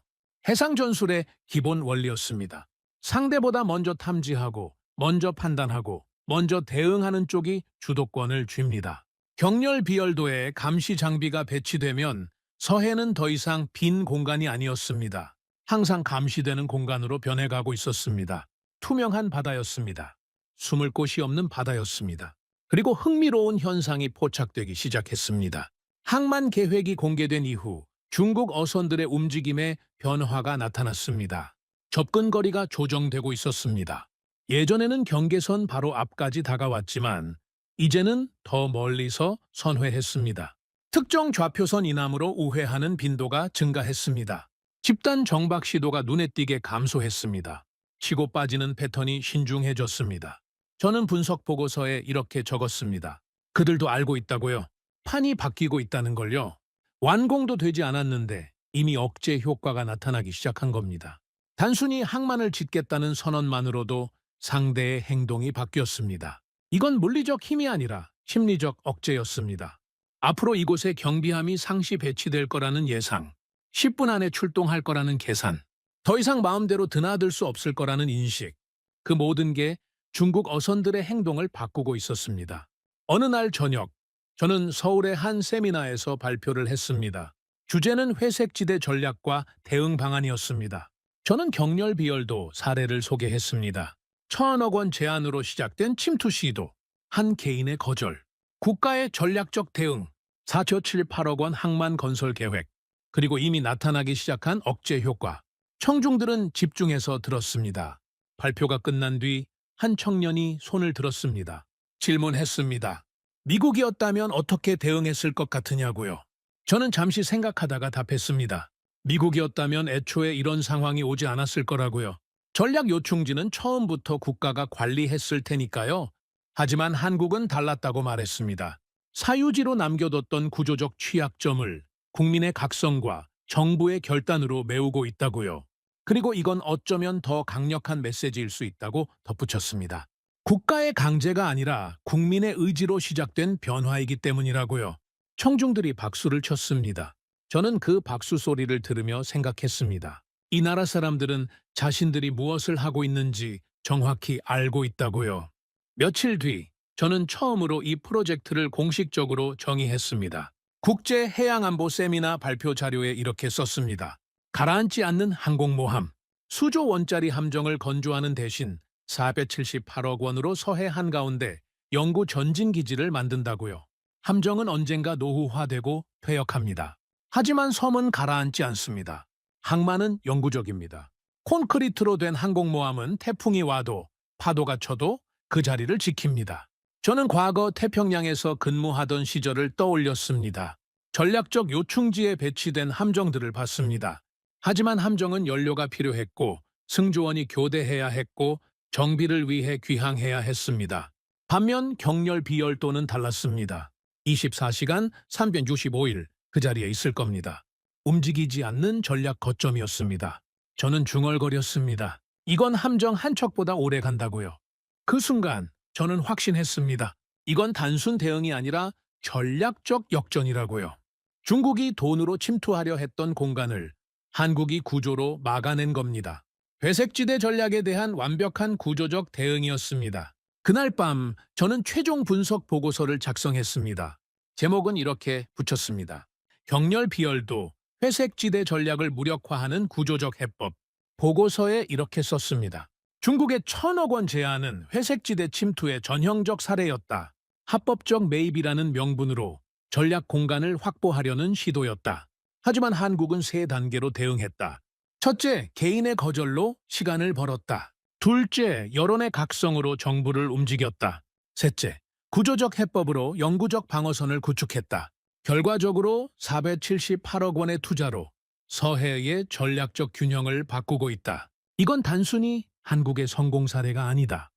해상 전술의 기본 원리였습니다. 상대보다 먼저 탐지하고, 먼저 판단하고, 먼저 대응하는 쪽이 주도권을 쥡니다. 경렬 비열도에 감시 장비가 배치되면 서해는 더 이상 빈 공간이 아니었습니다. 항상 감시되는 공간으로 변해가고 있었습니다. 투명한 바다였습니다. 숨을 곳이 없는 바다였습니다. 그리고 흥미로운 현상이 포착되기 시작했습니다. 항만 계획이 공개된 이후 중국 어선들의 움직임에 변화가 나타났습니다. 접근거리가 조정되고 있었습니다. 예전에는 경계선 바로 앞까지 다가왔지만 이제는 더 멀리서 선회했습니다. 특정 좌표선 이남으로 우회하는 빈도가 증가했습니다. 집단 정박 시도가 눈에 띄게 감소했습니다. 치고 빠지는 패턴이 신중해졌습니다. 저는 분석 보고서에 이렇게 적었습니다. 그들도 알고 있다고요. 판이 바뀌고 있다는 걸요. 완공도 되지 않았는데 이미 억제 효과가 나타나기 시작한 겁니다. 단순히 항만을 짓겠다는 선언만으로도 상대의 행동이 바뀌었습니다. 이건 물리적 힘이 아니라 심리적 억제였습니다. 앞으로 이곳에 경비함이 상시 배치될 거라는 예상, 10분 안에 출동할 거라는 계산, 더 이상 마음대로 드나들 수 없을 거라는 인식, 그 모든 게 중국 어선들의 행동을 바꾸고 있었습니다. 어느 날 저녁, 저는 서울의 한 세미나에서 발표를 했습니다. 주제는 회색지대 전략과 대응 방안이었습니다. 저는 격렬 비열도 사례를 소개했습니다. 1,000억 원 제안으로 시작된 침투 시도, 한 개인의 거절, 국가의 전략적 대응, 4.78억 원 항만 건설 계획, 그리고 이미 나타나기 시작한 억제 효과. 청중들은 집중해서 들었습니다. 발표가 끝난 뒤 한 청년이 손을 들었습니다. 질문했습니다. 미국이었다면 어떻게 대응했을 것 같으냐고요. 저는 잠시 생각하다가 답했습니다. 미국이었다면 애초에 이런 상황이 오지 않았을 거라고요. 전략 요충지는 처음부터 국가가 관리했을 테니까요. 하지만 한국은 달랐다고 말했습니다. 사유지로 남겨뒀던 구조적 취약점을 국민의 각성과 정부의 결단으로 메우고 있다고요. 그리고 이건 어쩌면 더 강력한 메시지일 수 있다고 덧붙였습니다. 국가의 강제가 아니라 국민의 의지로 시작된 변화이기 때문이라고요. 청중들이 박수를 쳤습니다. 저는 그 박수 소리를 들으며 생각했습니다. 이 나라 사람들은 자신들이 무엇을 하고 있는지 정확히 알고 있다고요. 며칠 뒤 저는 처음으로 이 프로젝트를 공식적으로 정의했습니다. 국제해양안보 세미나 발표 자료에 이렇게 썼습니다. 가라앉지 않는 항공모함, 수조 원짜리 함정을 건조하는 대신 478억 원으로 서해 한가운데 영구 전진기지를 만든다고요. 함정은 언젠가 노후화되고 퇴역합니다. 하지만 섬은 가라앉지 않습니다. 항만은 영구적입니다. 콘크리트로 된 항공모함은 태풍이 와도 파도가 쳐도 그 자리를 지킵니다. 저는 과거 태평양에서 근무하던 시절을 떠올렸습니다. 전략적 요충지에 배치된 함정들을 봤습니다. 하지만 함정은 연료가 필요했고 승조원이 교대해야 했고 정비를 위해 귀향해야 했습니다. 반면 격렬 비열도는 달랐습니다. 24시간 365일 그 자리에 있을 겁니다. 움직이지 않는 전략 거점이었습니다. 저는 중얼거렸습니다. 이건 함정 한 척보다 오래 간다고요. 그 순간 저는 확신했습니다. 이건 단순 대응이 아니라 전략적 역전이라고요. 중국이 돈으로 침투하려 했던 공간을 한국이 구조로 막아낸 겁니다. 회색지대 전략에 대한 완벽한 구조적 대응이었습니다. 그날 밤 저는 최종 분석 보고서를 작성했습니다. 제목은 이렇게 붙였습니다. 격렬 비열도 회색지대 전략을 무력화하는 구조적 해법. 보고서에 이렇게 썼습니다. 중국의 1,000억 원 제안은 회색지대 침투의 전형적 사례였다. 합법적 매입이라는 명분으로 전략 공간을 확보하려는 시도였다. 하지만 한국은 세 단계로 대응했다. 첫째, 개인의 거절로 시간을 벌었다. 둘째, 여론의 각성으로 정부를 움직였다. 셋째, 구조적 해법으로 영구적 방어선을 구축했다. 결과적으로 478억 원의 투자로 서해의 전략적 균형을 바꾸고 있다. 이건 단순히 한국의 성공 사례가 아니다.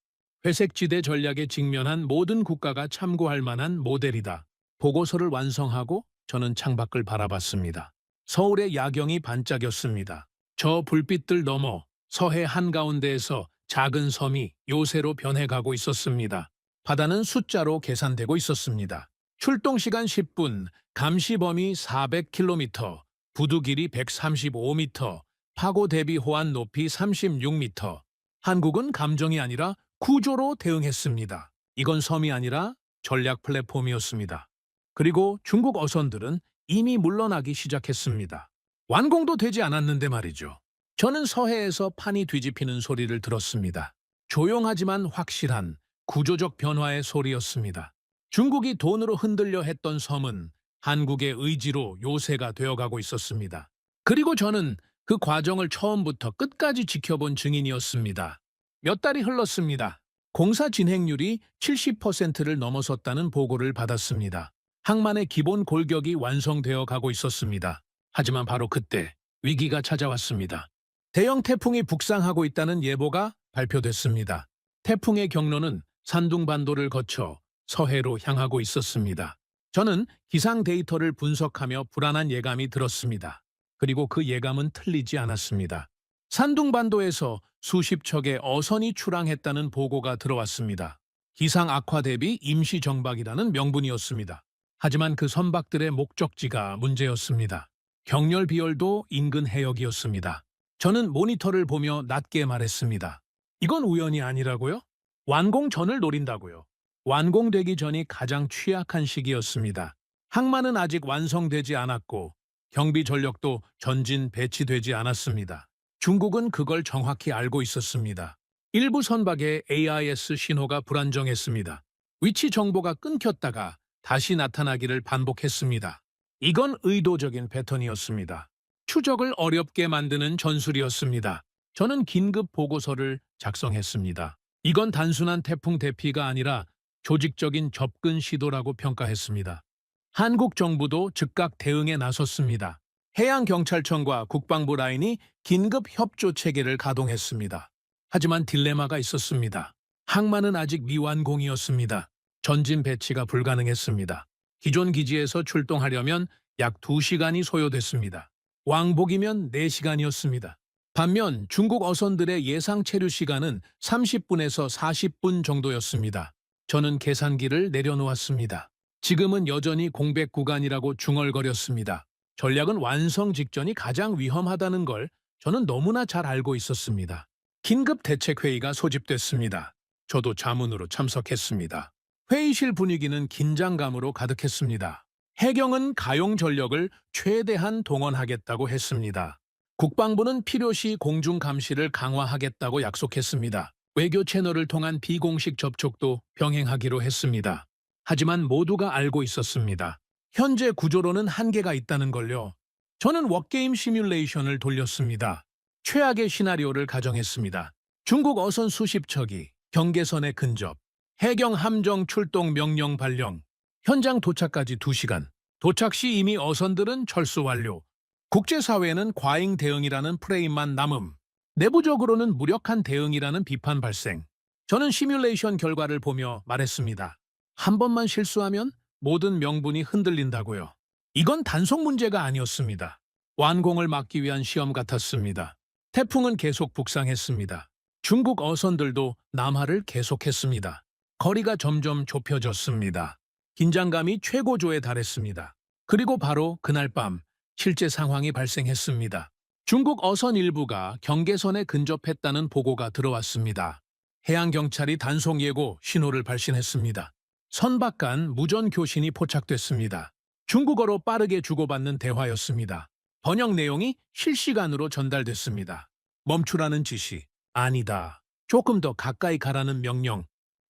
회색지대 전략에 직면한 모든 국가가 참고할 만한 모델이다. 보고서를 완성하고 저는 창밖을 바라봤습니다. 서울의 야경이 반짝였습니다. 저 불빛들 너머 서해 한가운데에서 작은 섬이 요새로 변해가고 있었습니다. 바다는 숫자로 계산되고 있었습니다. 출동 시간 10분, 감시 범위 400km, 부두 길이 135m, 파고 대비 호환 높이 36m. 한국은 감정이 아니라 구조로 대응했습니다. 이건 섬이 아니라 전략 플랫폼이었습니다. 그리고 중국 어선들은 이미 물러나기 시작했습니다. 완공도 되지 않았는데 말이죠. 저는 서해에서 판이 뒤집히는 소리를 들었습니다. 조용하지만 확실한 구조적 변화의 소리였습니다. 중국이 돈으로 흔들려 했던 섬은 한국의 의지로 요새가 되어가고 있었습니다. 그리고 저는 그 과정을 처음부터 끝까지 지켜본 증인이었습니다. 몇 달이 흘렀습니다. 공사 진행률이 70%를 넘어섰다는 보고를 받았습니다. 항만의 기본 골격이 완성되어 가고 있었습니다. 하지만 바로 그때 위기가 찾아왔습니다. 대형 태풍이 북상하고 있다는 예보가 발표됐습니다. 태풍의 경로는 산둥반도를 거쳐 서해로 향하고 있었습니다. 저는 기상 데이터를 분석하며 불안한 예감이 들었습니다. 그리고 그 예감은 틀리지 않았습니다. 산둥반도에서 수십 척의 어선이 출항했다는 보고가 들어왔습니다. 기상 악화 대비 임시 정박이라는 명분이었습니다. 하지만 그 선박들의 목적지가 문제였습니다. 경렬 비열도 인근 해역이었습니다. 저는 모니터를 보며 낮게 말했습니다. 이건 우연이 아니라고요? 완공 전을 노린다고요. 완공되기 전이 가장 취약한 시기였습니다. 항만은 아직 완성되지 않았고 경비 전력도 전진 배치되지 않았습니다. 중국은 그걸 정확히 알고 있었습니다. 일부 선박의 AIS 신호가 불안정했습니다. 위치 정보가 끊겼다가 다시 나타나기를 반복했습니다. 이건 의도적인 패턴이었습니다. 추적을 어렵게 만드는 전술이었습니다. 저는 긴급 보고서를 작성했습니다. 이건 단순한 태풍 대피가 아니라 조직적인 접근 시도라고 평가했습니다. 한국 정부도 즉각 대응에 나섰습니다. 해양경찰청과 국방부 라인이 긴급 협조 체계를 가동했습니다. 하지만 딜레마가 있었습니다. 항만은 아직 미완공이었습니다. 전진 배치가 불가능했습니다. 기존 기지에서 출동하려면 약 2시간이 소요됐습니다. 왕복이면 4시간이었습니다. 반면 중국 어선들의 예상 체류 시간은 30분에서 40분 정도였습니다. 저는 계산기를 내려놓았습니다. 지금은 여전히 공백 구간이라고 중얼거렸습니다. 전략은 완성 직전이 가장 위험하다는 걸 저는 너무나 잘 알고 있었습니다. 긴급 대책회의가 소집됐습니다. 저도 자문으로 참석했습니다. 회의실 분위기는 긴장감으로 가득했습니다. 해경은 가용 전력을 최대한 동원하겠다고 했습니다. 국방부는 필요시 공중 감시를 강화하겠다고 약속했습니다. 외교 채널을 통한 비공식 접촉도 병행하기로 했습니다. 하지만 모두가 알고 있었습니다. 현재 구조로는 한계가 있다는 걸요. 저는 워게임 시뮬레이션을 돌렸습니다. 최악의 시나리오를 가정했습니다. 중국 어선 수십 척이 경계선에 근접, 해경 함정 출동 명령 발령, 현장 도착까지 2시간, 도착 시 이미 어선들은 철수 완료, 국제사회는 과잉 대응이라는 프레임만 남음, 내부적으로는 무력한 대응이라는 비판 발생. 저는 시뮬레이션 결과를 보며 말했습니다. 한 번만 실수하면 모든 명분이 흔들린다고요. 이건 단속 문제가 아니었습니다. 완공을 막기 위한 시험 같았습니다. 태풍은 계속 북상했습니다. 중국 어선들도 남하를 계속했습니다. 거리가 점점 좁혀졌습니다. 긴장감이 최고조에 달했습니다. 그리고 바로 그날 밤 실제 상황이 발생했습니다. 중국 어선 일부가 경계선에 근접했다는 보고가 들어왔습니다. 해양경찰이 단속 예고 신호를 발신했습니다. 선박 간 무전 교신이 포착됐습니다. 중국어로 빠르게 주고받는 대화였습니다. 번역 내용이 실시간으로 전달됐습니다. 멈추라는 지시, 아니다. 조금 더 가까이 가라는 명령,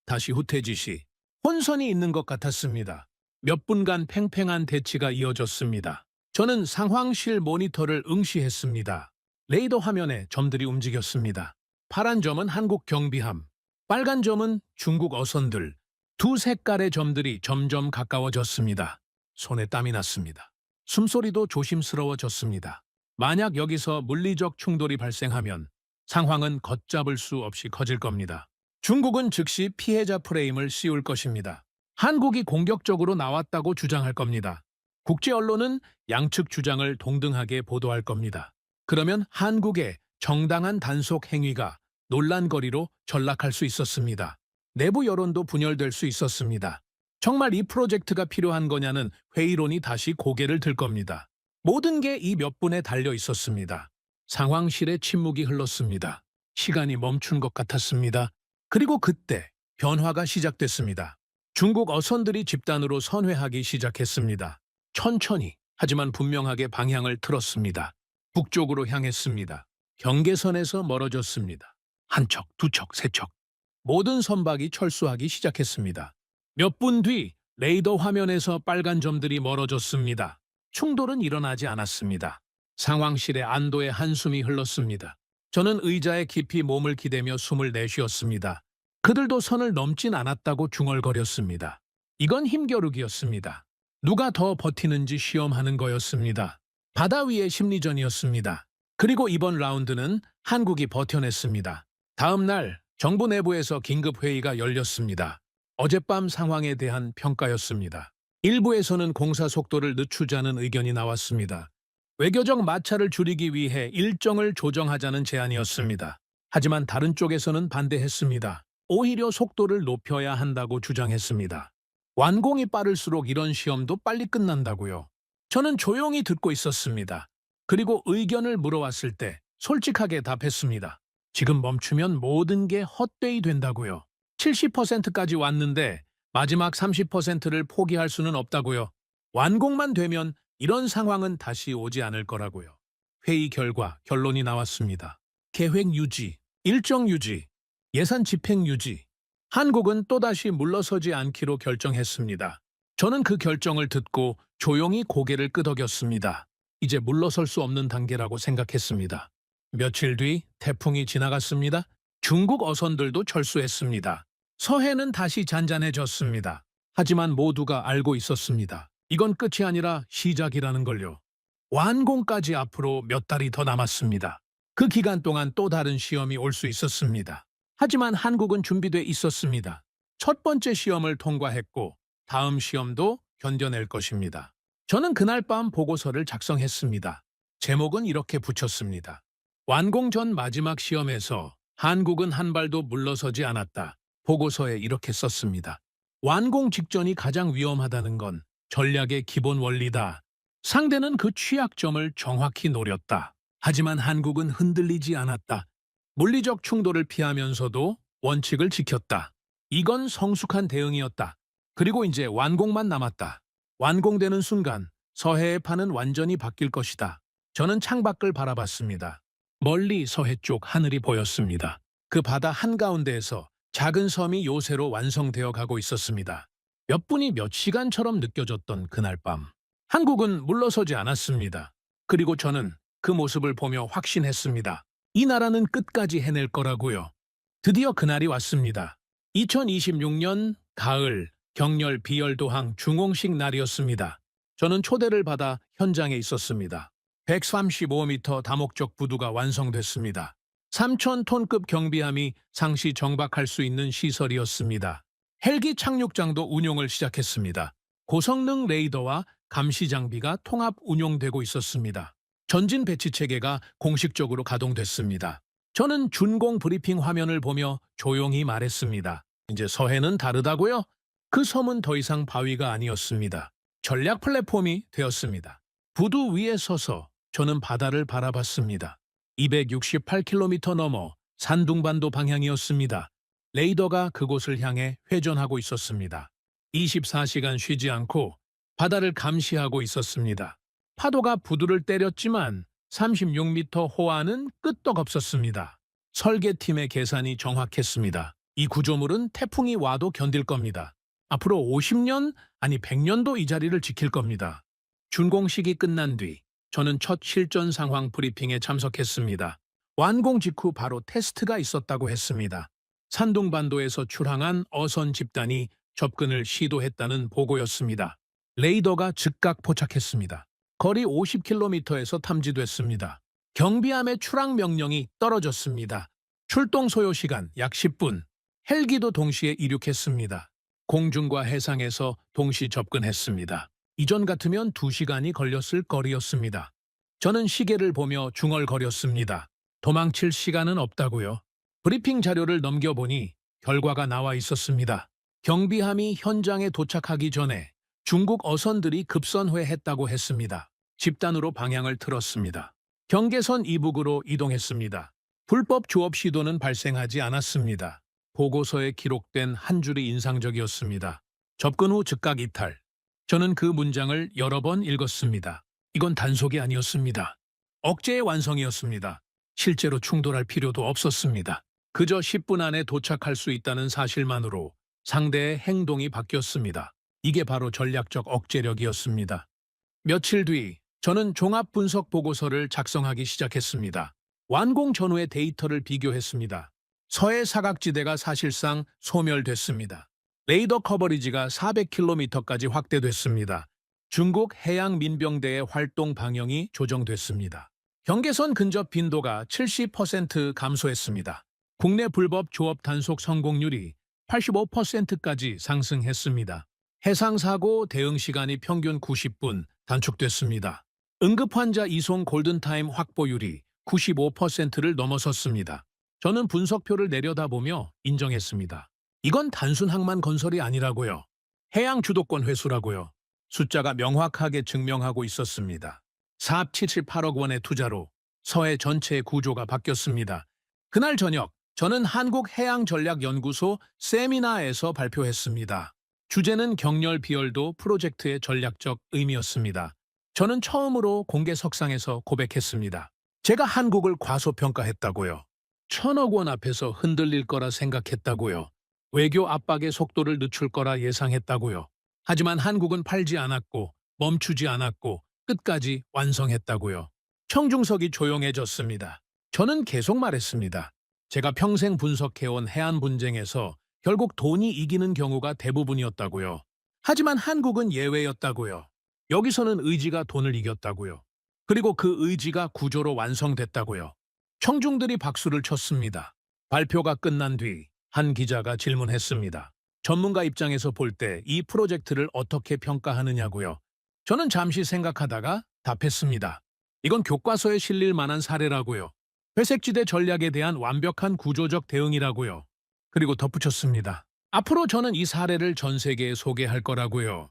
다시 후퇴 지시. 혼선이 있는 것 같았습니다. 몇 분간 팽팽한 대치가 이어졌습니다. 저는 상황실 모니터를 응시했습니다. 레이더 화면에 점들이 움직였습니다. 파란 점은 한국 경비함, 빨간 점은 중국 어선들. 두 색깔의 점들이 점점 가까워졌습니다. 손에 땀이 났습니다. 숨소리도 조심스러워졌습니다. 만약 여기서 물리적 충돌이 발생하면 상황은 걷잡을 수 없이 커질 겁니다. 중국은 즉시 피해자 프레임을 씌울 것입니다. 한국이 공격적으로 나왔다고 주장할 겁니다. 국제 언론은 양측 주장을 동등하게 보도할 겁니다. 그러면 한국의 정당한 단속 행위가 논란거리로 전락할 수 있었습니다. 내부 여론도 분열될 수 있었습니다. 정말 이 프로젝트가 필요한 거냐는 회의론이 다시 고개를 들 겁니다. 모든 게 이 몇 분에 달려 있었습니다. 상황실에 침묵이 흘렀습니다. 시간이 멈춘 것 같았습니다. 그리고 그때 변화가 시작됐습니다. 중국 어선들이 집단으로 선회하기 시작했습니다. 천천히 하지만 분명하게 방향을 틀었습니다. 북쪽으로 향했습니다. 경계선에서 멀어졌습니다. 한 척, 두 척, 세 척. 모든 선박이 철수하기 시작했습니다. 몇 분 뒤 레이더 화면에서 빨간 점들이 멀어졌습니다. 충돌은 일어나지 않았습니다. 상황실에 안도의 한숨이 흘렀습니다. 저는 의자에 깊이 몸을 기대며 숨을 내쉬었습니다. 그들도 선을 넘진 않았다고 중얼거렸습니다. 이건 힘겨루기였습니다. 누가 더 버티는지 시험하는 거였습니다. 바다 위의 심리전이었습니다. 그리고 이번 라운드는 한국이 버텨냈습니다. 다음 날 정부 내부에서 긴급회의가 열렸습니다. 어젯밤 상황에 대한 평가였습니다. 일부에서는 공사 속도를 늦추자는 의견이 나왔습니다. 외교적 마찰을 줄이기 위해 일정을 조정하자는 제안이었습니다. 하지만 다른 쪽에서는 반대했습니다. 오히려 속도를 높여야 한다고 주장했습니다. 완공이 빠를수록 이런 시험도 빨리 끝난다고요. 저는 조용히 듣고 있었습니다. 그리고 의견을 물어왔을 때 솔직하게 답했습니다. 지금 멈추면 모든 게 헛되이 된다고요. 70%까지 왔는데 마지막 30%를 포기할 수는 없다고요. 완공만 되면 이런 상황은 다시 오지 않을 거라고요. 회의 결과 결론이 나왔습니다. 계획 유지, 일정 유지, 예산 집행 유지. 한국은 또다시 물러서지 않기로 결정했습니다. 저는 그 결정을 듣고 조용히 고개를 끄덕였습니다. 이제 물러설 수 없는 단계라고 생각했습니다. 며칠 뒤 태풍이 지나갔습니다. 중국 어선들도 철수했습니다. 서해는 다시 잔잔해졌습니다. 하지만 모두가 알고 있었습니다. 이건 끝이 아니라 시작이라는 걸요. 완공까지 앞으로 몇 달이 더 남았습니다. 그 기간 동안 또 다른 시험이 올 수 있었습니다. 하지만 한국은 준비돼 있었습니다. 첫 번째 시험을 통과했고 다음 시험도 견뎌낼 것입니다. 저는 그날 밤 보고서를 작성했습니다. 제목은 이렇게 붙였습니다. 완공 전 마지막 시험에서 한국은 한 발도 물러서지 않았다. 보고서에 이렇게 썼습니다. 완공 직전이 가장 위험하다는 건 전략의 기본 원리다. 상대는 그 취약점을 정확히 노렸다. 하지만 한국은 흔들리지 않았다. 물리적 충돌을 피하면서도 원칙을 지켰다. 이건 성숙한 대응이었다. 그리고 이제 완공만 남았다. 완공되는 순간 서해의 판은 완전히 바뀔 것이다. 저는 창밖을 바라봤습니다. 멀리 서해 쪽 하늘이 보였습니다. 그 바다 한가운데에서 작은 섬이 요새로 완성되어 가고 있었습니다. 몇 분이 몇 시간처럼 느껴졌던 그날 밤. 한국은 물러서지 않았습니다. 그리고 저는 그 모습을 보며 확신했습니다. 이 나라는 끝까지 해낼 거라고요. 드디어 그날이 왔습니다. 2026년 가을 경렬 비열도항 중홍식 날이었습니다. 저는 초대를 받아 현장에 있었습니다. 135m 다목적 부두가 완성됐습니다. 3,000톤급 경비함이 상시 정박할 수 있는 시설이었습니다. 헬기 착륙장도 운용을 시작했습니다. 고성능 레이더와 감시 장비가 통합 운용되고 있었습니다. 전진 배치 체계가 공식적으로 가동됐습니다. 저는 준공 브리핑 화면을 보며 조용히 말했습니다. 이제 서해는 다르다고요? 그 섬은 더 이상 바위가 아니었습니다. 전략 플랫폼이 되었습니다. 부두 위에 서서 저는 바다를 바라봤습니다. 268km 넘어 산둥반도 방향이었습니다. 레이더가 그곳을 향해 회전하고 있었습니다. 24시간 쉬지 않고 바다를 감시하고 있었습니다. 파도가 부두를 때렸지만 36m 호안은 끄떡없었습니다. 설계팀의 계산이 정확했습니다. 이 구조물은 태풍이 와도 견딜 겁니다. 앞으로 50년, 아니 100년도 이 자리를 지킬 겁니다. 준공식이 끝난 뒤 저는 첫 실전 상황 브리핑에 참석했습니다. 완공 직후 바로 테스트가 있었다고 했습니다. 산둥반도에서 출항한 어선 집단이 접근을 시도했다는 보고였습니다. 레이더가 즉각 포착했습니다. 거리 50km에서 탐지됐습니다. 경비함의 출항 명령이 떨어졌습니다. 출동 소요 시간 약 10분. 헬기도 동시에 이륙했습니다. 공중과 해상에서 동시 접근했습니다. 이전 같으면 2시간이 걸렸을 거리였습니다. 저는 시계를 보며 중얼거렸습니다. 도망칠 시간은 없다고요. 브리핑 자료를 넘겨보니 결과가 나와 있었습니다. 경비함이 현장에 도착하기 전에 중국 어선들이 급선회했다고 했습니다. 집단으로 방향을 틀었습니다. 경계선 이북으로 이동했습니다. 불법 조업 시도는 발생하지 않았습니다. 보고서에 기록된 한 줄이 인상적이었습니다. 접근 후 즉각 이탈. 저는 그 문장을 여러 번 읽었습니다. 이건 단속이 아니었습니다. 억제의 완성이었습니다. 실제로 충돌할 필요도 없었습니다. 그저 10분 안에 도착할 수 있다는 사실만으로 상대의 행동이 바뀌었습니다. 이게 바로 전략적 억제력이었습니다. 며칠 뒤 저는 종합 분석 보고서를 작성하기 시작했습니다. 완공 전후의 데이터를 비교했습니다. 서해 사각지대가 사실상 소멸됐습니다. 레이더 커버리지가 400km까지 확대됐습니다. 중국 해양민병대의 활동 방향이 조정됐습니다. 경계선 근접 빈도가 70% 감소했습니다. 국내 불법 조업 단속 성공률이 85%까지 상승했습니다. 해상사고 대응 시간이 평균 90분 단축됐습니다. 응급환자 이송 골든타임 확보율이 95%를 넘어섰습니다. 저는 분석표를 내려다보며 인정했습니다. 이건 단순 항만 건설이 아니라고요. 해양 주도권 회수라고요. 숫자가 명확하게 증명하고 있었습니다. 478억 원의 투자로 서해 전체의 구조가 바뀌었습니다. 그날 저녁 저는 한국해양전략연구소 세미나에서 발표했습니다. 주제는 경렬 비열도 프로젝트의 전략적 의미였습니다. 저는 처음으로 공개석상에서 고백했습니다. 제가 한국을 과소평가했다고요. 1,000억 원 앞에서 흔들릴 거라 생각했다고요. 외교 압박의 속도를 늦출 거라 예상했다고요. 하지만 한국은 팔지 않았고 멈추지 않았고 끝까지 완성했다고요. 청중석이 조용해졌습니다. 저는 계속 말했습니다. 제가 평생 분석해온 해안 분쟁에서 결국 돈이 이기는 경우가 대부분이었다고요. 하지만 한국은 예외였다고요. 여기서는 의지가 돈을 이겼다고요. 그리고 그 의지가 구조로 완성됐다고요. 청중들이 박수를 쳤습니다. 발표가 끝난 뒤 한 기자가 질문했습니다. 전문가 입장에서 볼 때 이 프로젝트를 어떻게 평가하느냐고요. 저는 잠시 생각하다가 답했습니다. 이건 교과서에 실릴 만한 사례라고요. 회색지대 전략에 대한 완벽한 구조적 대응이라고요. 그리고 덧붙였습니다. 앞으로 저는 이 사례를 전 세계에 소개할 거라고요.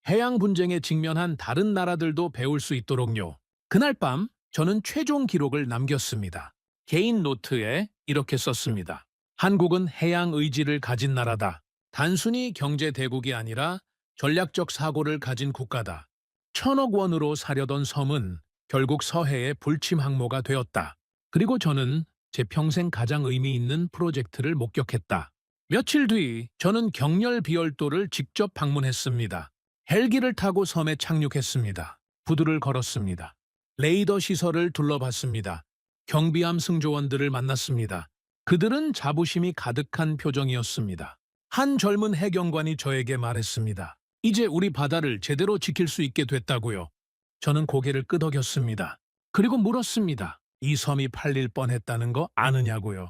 해양 분쟁에 직면한 다른 나라들도 배울 수 있도록요. 그날 밤 저는 최종 기록을 남겼습니다. 개인 노트에 이렇게 썼습니다. 한국은 해양 의지를 가진 나라다. 단순히 경제 대국이 아니라 전략적 사고를 가진 국가다. 1,000억 원으로 사려던 섬은 결국 서해의 불침 항모가 되었다. 그리고 저는 제 평생 가장 의미 있는 프로젝트를 목격했다. 며칠 뒤 저는 경렬 비열도를 직접 방문했습니다. 헬기를 타고 섬에 착륙했습니다. 부두를 걸었습니다. 레이더 시설을 둘러봤습니다. 경비함 승조원들을 만났습니다. 그들은 자부심이 가득한 표정이었습니다. 한 젊은 해경관이 저에게 말했습니다. 이제 우리 바다를 제대로 지킬 수 있게 됐다고요. 저는 고개를 끄덕였습니다. 그리고 물었습니다. 이 섬이 팔릴 뻔했다는 거 아느냐고요.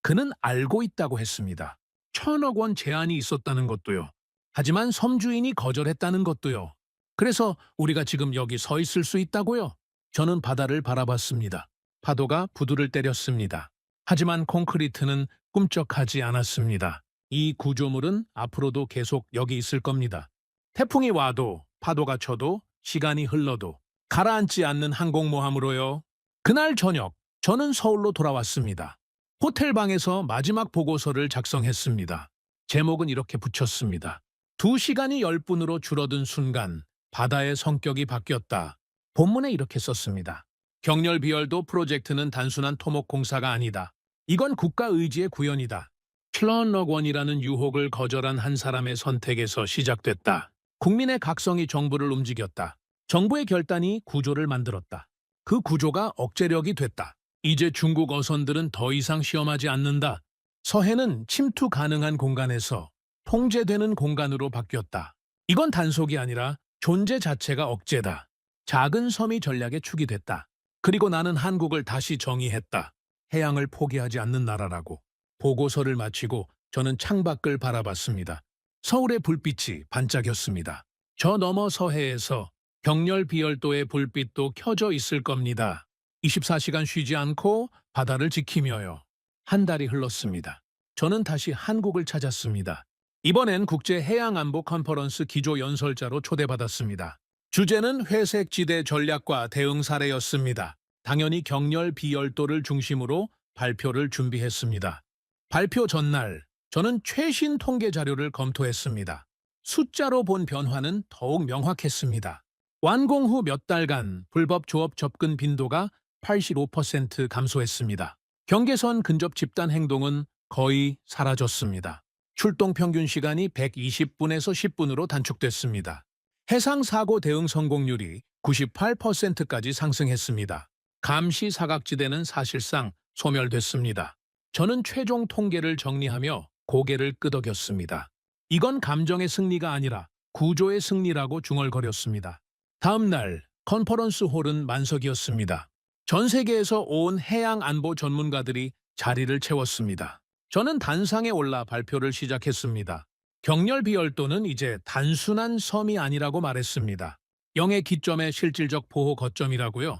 그는 알고 있다고 했습니다. 1,000억 원 제한이 있었다는 것도요. 하지만 섬 주인이 거절했다는 것도요. 그래서 우리가 지금 여기 서 있을 수 있다고요. 저는 바다를 바라봤습니다. 파도가 부두를 때렸습니다. 하지만 콘크리트는 꿈쩍하지 않았습니다. 이 구조물은 앞으로도 계속 여기 있을 겁니다. 태풍이 와도 파도가 쳐도 시간이 흘러도 가라앉지 않는 항공모함으로요. 그날 저녁 저는 서울로 돌아왔습니다. 호텔방에서 마지막 보고서를 작성했습니다. 제목은 이렇게 붙였습니다. 2시간이 10분으로 줄어든 순간 바다의 성격이 바뀌었다. 본문에 이렇게 썼습니다. 경렬 비열도 프로젝트는 단순한 토목 공사가 아니다. 이건 국가 의지의 구현이다. 1,000억 원이라는 유혹을 거절한 한 사람의 선택에서 시작됐다. 국민의 각성이 정부를 움직였다. 정부의 결단이 구조를 만들었다. 그 구조가 억제력이 됐다. 이제 중국 어선들은 더 이상 시험하지 않는다. 서해는 침투 가능한 공간에서 통제되는 공간으로 바뀌었다. 이건 단속이 아니라 존재 자체가 억제다. 작은 섬이 전략의 축이 됐다. 그리고 나는 한국을 다시 정의했다. 해양을 포기하지 않는 나라라고. 보고서를 마치고 저는 창밖을 바라봤습니다. 서울의 불빛이 반짝였습니다. 저 너머 서해에서 경렬 비열도의 불빛도 켜져 있을 겁니다. 24시간 쉬지 않고 바다를 지키며요. 한 달이 흘렀습니다. 저는 다시 한국을 찾았습니다. 이번엔 국제해양안보 컨퍼런스 기조연설자로 초대받았습니다. 주제는 회색지대 전략과 대응 사례였습니다. 당연히 경렬 비열도를 중심으로 발표를 준비했습니다. 발표 전날 저는 최신 통계 자료를 검토했습니다. 숫자로 본 변화는 더욱 명확했습니다. 완공 후 몇 달간 불법 조업 접근 빈도가 85% 감소했습니다. 경계선 근접 집단 행동은 거의 사라졌습니다. 출동 평균 시간이 120분에서 10분으로 단축됐습니다. 해상 사고 대응 성공률이 98%까지 상승했습니다. 감시 사각지대는 사실상 소멸됐습니다. 저는 최종 통계를 정리하며 고개를 끄덕였습니다. 이건 감정의 승리가 아니라 구조의 승리라고 중얼거렸습니다. 다음 날 컨퍼런스 홀은 만석이었습니다. 전 세계에서 온 해양 안보 전문가들이 자리를 채웠습니다. 저는 단상에 올라 발표를 시작했습니다. 경렬 비열도는 이제 단순한 섬이 아니라고 말했습니다. 영해 기점의 실질적 보호 거점이라고요.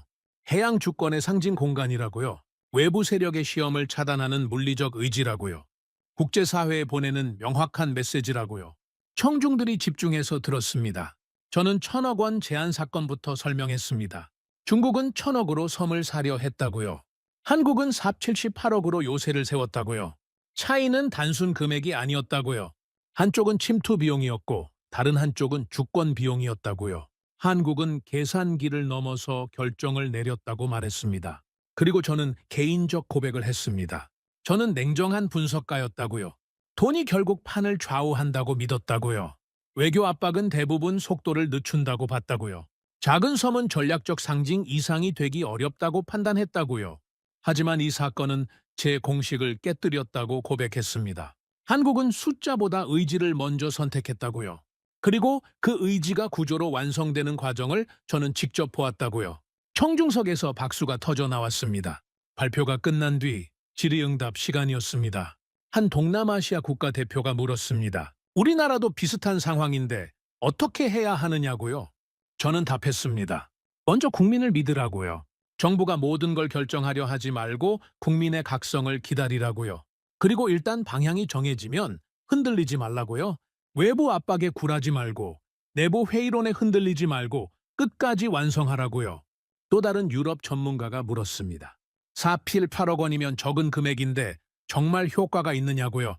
해양 주권의 상징 공간이라고요. 외부 세력의 시험을 차단하는 물리적 의지라고요. 국제사회에 보내는 명확한 메시지라고요. 청중들이 집중해서 들었습니다. 저는 1,000억 원 제한 사건부터 설명했습니다. 중국은 1,000억으로 섬을 사려 했다고요. 한국은 478억으로 요새를 세웠다고요. 차이는 단순 금액이 아니었다고요. 한쪽은 침투 비용이었고 다른 한쪽은 주권 비용이었다고요. 한국은 계산기를 넘어서 결정을 내렸다고 말했습니다. 그리고 저는 개인적 고백을 했습니다. 저는 냉정한 분석가였다고요. 돈이 결국 판을 좌우한다고 믿었다고요. 외교 압박은 대부분 속도를 늦춘다고 봤다고요. 작은 섬은 전략적 상징 이상이 되기 어렵다고 판단했다고요. 하지만 이 사건은 제 공식을 깨뜨렸다고 고백했습니다. 한국은 숫자보다 의지를 먼저 선택했다고요. 그리고 그 의지가 구조로 완성되는 과정을 저는 직접 보았다고요. 청중석에서 박수가 터져 나왔습니다. 발표가 끝난 뒤 질의응답 시간이었습니다. 한 동남아시아 국가대표가 물었습니다. 우리나라도 비슷한 상황인데 어떻게 해야 하느냐고요? 저는 답했습니다. 먼저 국민을 믿으라고요. 정부가 모든 걸 결정하려 하지 말고 국민의 각성을 기다리라고요. 그리고 일단 방향이 정해지면 흔들리지 말라고요. 외부 압박에 굴하지 말고 내부 회의론에 흔들리지 말고 끝까지 완성하라고요. 또 다른 유럽 전문가가 물었습니다. 4.8억 원이면 적은 금액인데 정말 효과가 있느냐고요.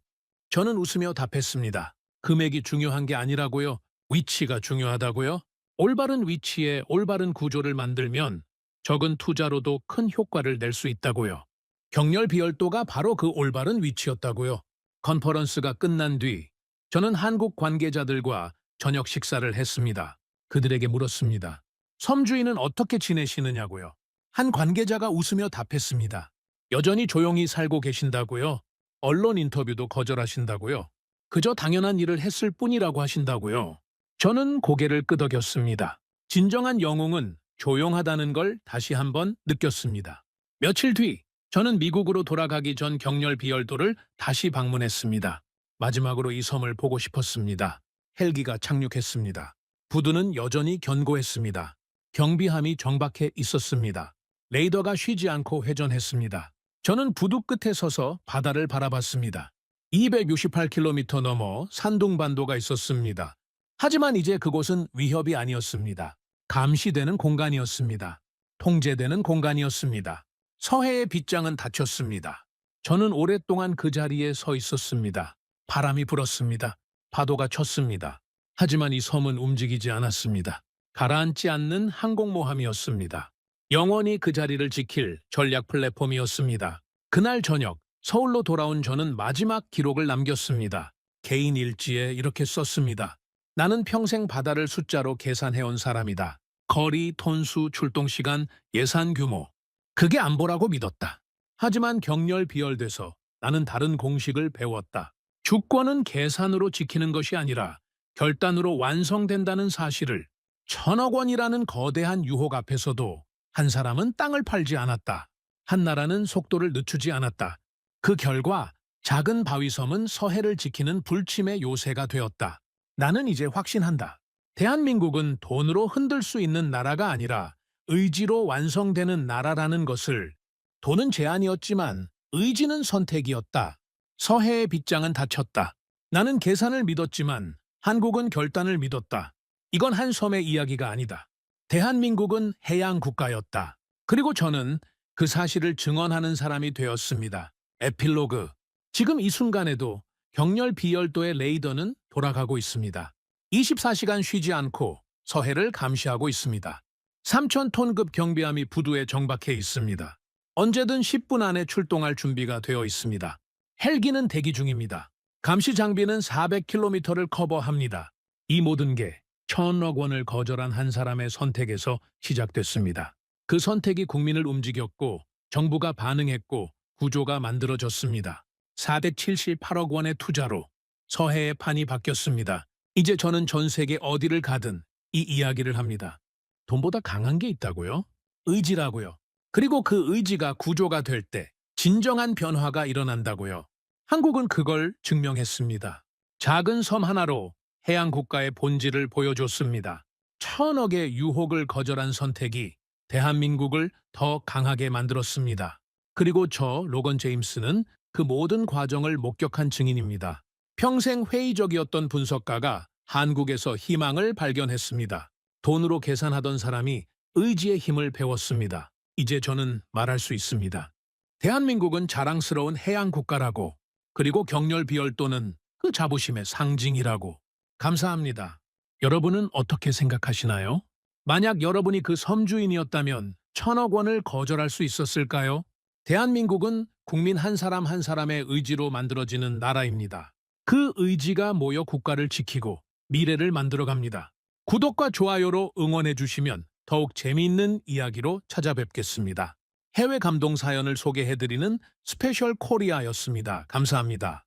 저는 웃으며 답했습니다. 금액이 중요한 게 아니라고요. 위치가 중요하다고요. 올바른 위치에 올바른 구조를 만들면 적은 투자로도 큰 효과를 낼 수 있다고요. 격렬 비열도가 바로 그 올바른 위치였다고요. 컨퍼런스가 끝난 뒤 저는 한국 관계자들과 저녁 식사를 했습니다. 그들에게 물었습니다. 섬주인은 어떻게 지내시느냐고요. 한 관계자가 웃으며 답했습니다. 여전히 조용히 살고 계신다고요. 언론 인터뷰도 거절하신다고요. 그저 당연한 일을 했을 뿐이라고 하신다고요. 저는 고개를 끄덕였습니다. 진정한 영웅은 조용하다는 걸 다시 한번 느꼈습니다. 며칠 뒤 저는 미국으로 돌아가기 전 격렬 비열도를 다시 방문했습니다. 마지막으로 이 섬을 보고 싶었습니다. 헬기가 착륙했습니다. 부두는 여전히 견고했습니다. 경비함이 정박해 있었습니다. 레이더가 쉬지 않고 회전했습니다. 저는 부두 끝에 서서 바다를 바라봤습니다. 268km 넘어 산둥반도가 있었습니다. 하지만 이제 그곳은 위협이 아니었습니다. 감시되는 공간이었습니다. 통제되는 공간이었습니다. 서해의 빗장은 닫혔습니다. 저는 오랫동안 그 자리에 서 있었습니다. 바람이 불었습니다. 파도가 쳤습니다. 하지만 이 섬은 움직이지 않았습니다. 가라앉지 않는 항공모함이었습니다. 영원히 그 자리를 지킬 전략 플랫폼이었습니다. 그날 저녁 서울로 돌아온 저는 마지막 기록을 남겼습니다. 개인 일지에 이렇게 썼습니다. 나는 평생 바다를 숫자로 계산해온 사람이다. 거리, 톤수, 출동시간, 예산 규모. 그게 안보라고 믿었다. 하지만 격렬 비열돼서 나는 다른 공식을 배웠다. 주권은 계산으로 지키는 것이 아니라 결단으로 완성된다는 사실을 1,000억 원이라는 거대한 유혹 앞에서도 한 사람은 땅을 팔지 않았다. 한 나라는 속도를 늦추지 않았다. 그 결과 작은 바위섬은 서해를 지키는 불침의 요새가 되었다. 나는 이제 확신한다. 대한민국은 돈으로 흔들 수 있는 나라가 아니라 의지로 완성되는 나라라는 것을. 돈은 제한이었지만 의지는 선택이었다. 서해의 빗장은 닫혔다. 나는 계산을 믿었지만 한국은 결단을 믿었다. 이건 한 섬의 이야기가 아니다. 대한민국은 해양 국가였다. 그리고 저는 그 사실을 증언하는 사람이 되었습니다. 에필로그. 지금 이 순간에도 격렬 비열도의 레이더는 돌아가고 있습니다. 24시간 쉬지 않고 서해를 감시하고 있습니다. 3,000톤급 경비함이 부두에 정박해 있습니다. 언제든 10분 안에 출동할 준비가 되어 있습니다. 헬기는 대기 중입니다. 감시 장비는 400km를 커버합니다. 이 모든 게 1,000억 원을 거절한 한 사람의 선택에서 시작됐습니다. 그 선택이 국민을 움직였고 정부가 반응했고 구조가 만들어졌습니다. 478억 원의 투자로 서해의 판이 바뀌었습니다. 이제 저는 전 세계 어디를 가든 이 이야기를 합니다. 돈보다 강한 게 있다고요? 의지라고요. 그리고 그 의지가 구조가 될 때 진정한 변화가 일어난다고요. 한국은 그걸 증명했습니다. 작은 섬 하나로 해양 국가의 본질을 보여줬습니다. 1,000억의 유혹을 거절한 선택이 대한민국을 더 강하게 만들었습니다. 그리고 저 로건 제임스는 그 모든 과정을 목격한 증인입니다. 평생 회의적이었던 분석가가 한국에서 희망을 발견했습니다. 돈으로 계산하던 사람이 의지의 힘을 배웠습니다. 이제 저는 말할 수 있습니다. 대한민국은 자랑스러운 해양 국가라고, 그리고 경렬 비열도는 그 자부심의 상징이라고. 감사합니다. 여러분은 어떻게 생각하시나요? 만약 여러분이 그 섬주인이었다면 1,000억 원을 거절할 수 있었을까요? 대한민국은 국민 한 사람 한 사람의 의지로 만들어지는 나라입니다. 그 의지가 모여 국가를 지키고 미래를 만들어갑니다. 구독과 좋아요로 응원해 주시면 더욱 재미있는 이야기로 찾아뵙겠습니다. 해외 감동 사연을 소개해드리는 스페셜 코리아였습니다. 감사합니다.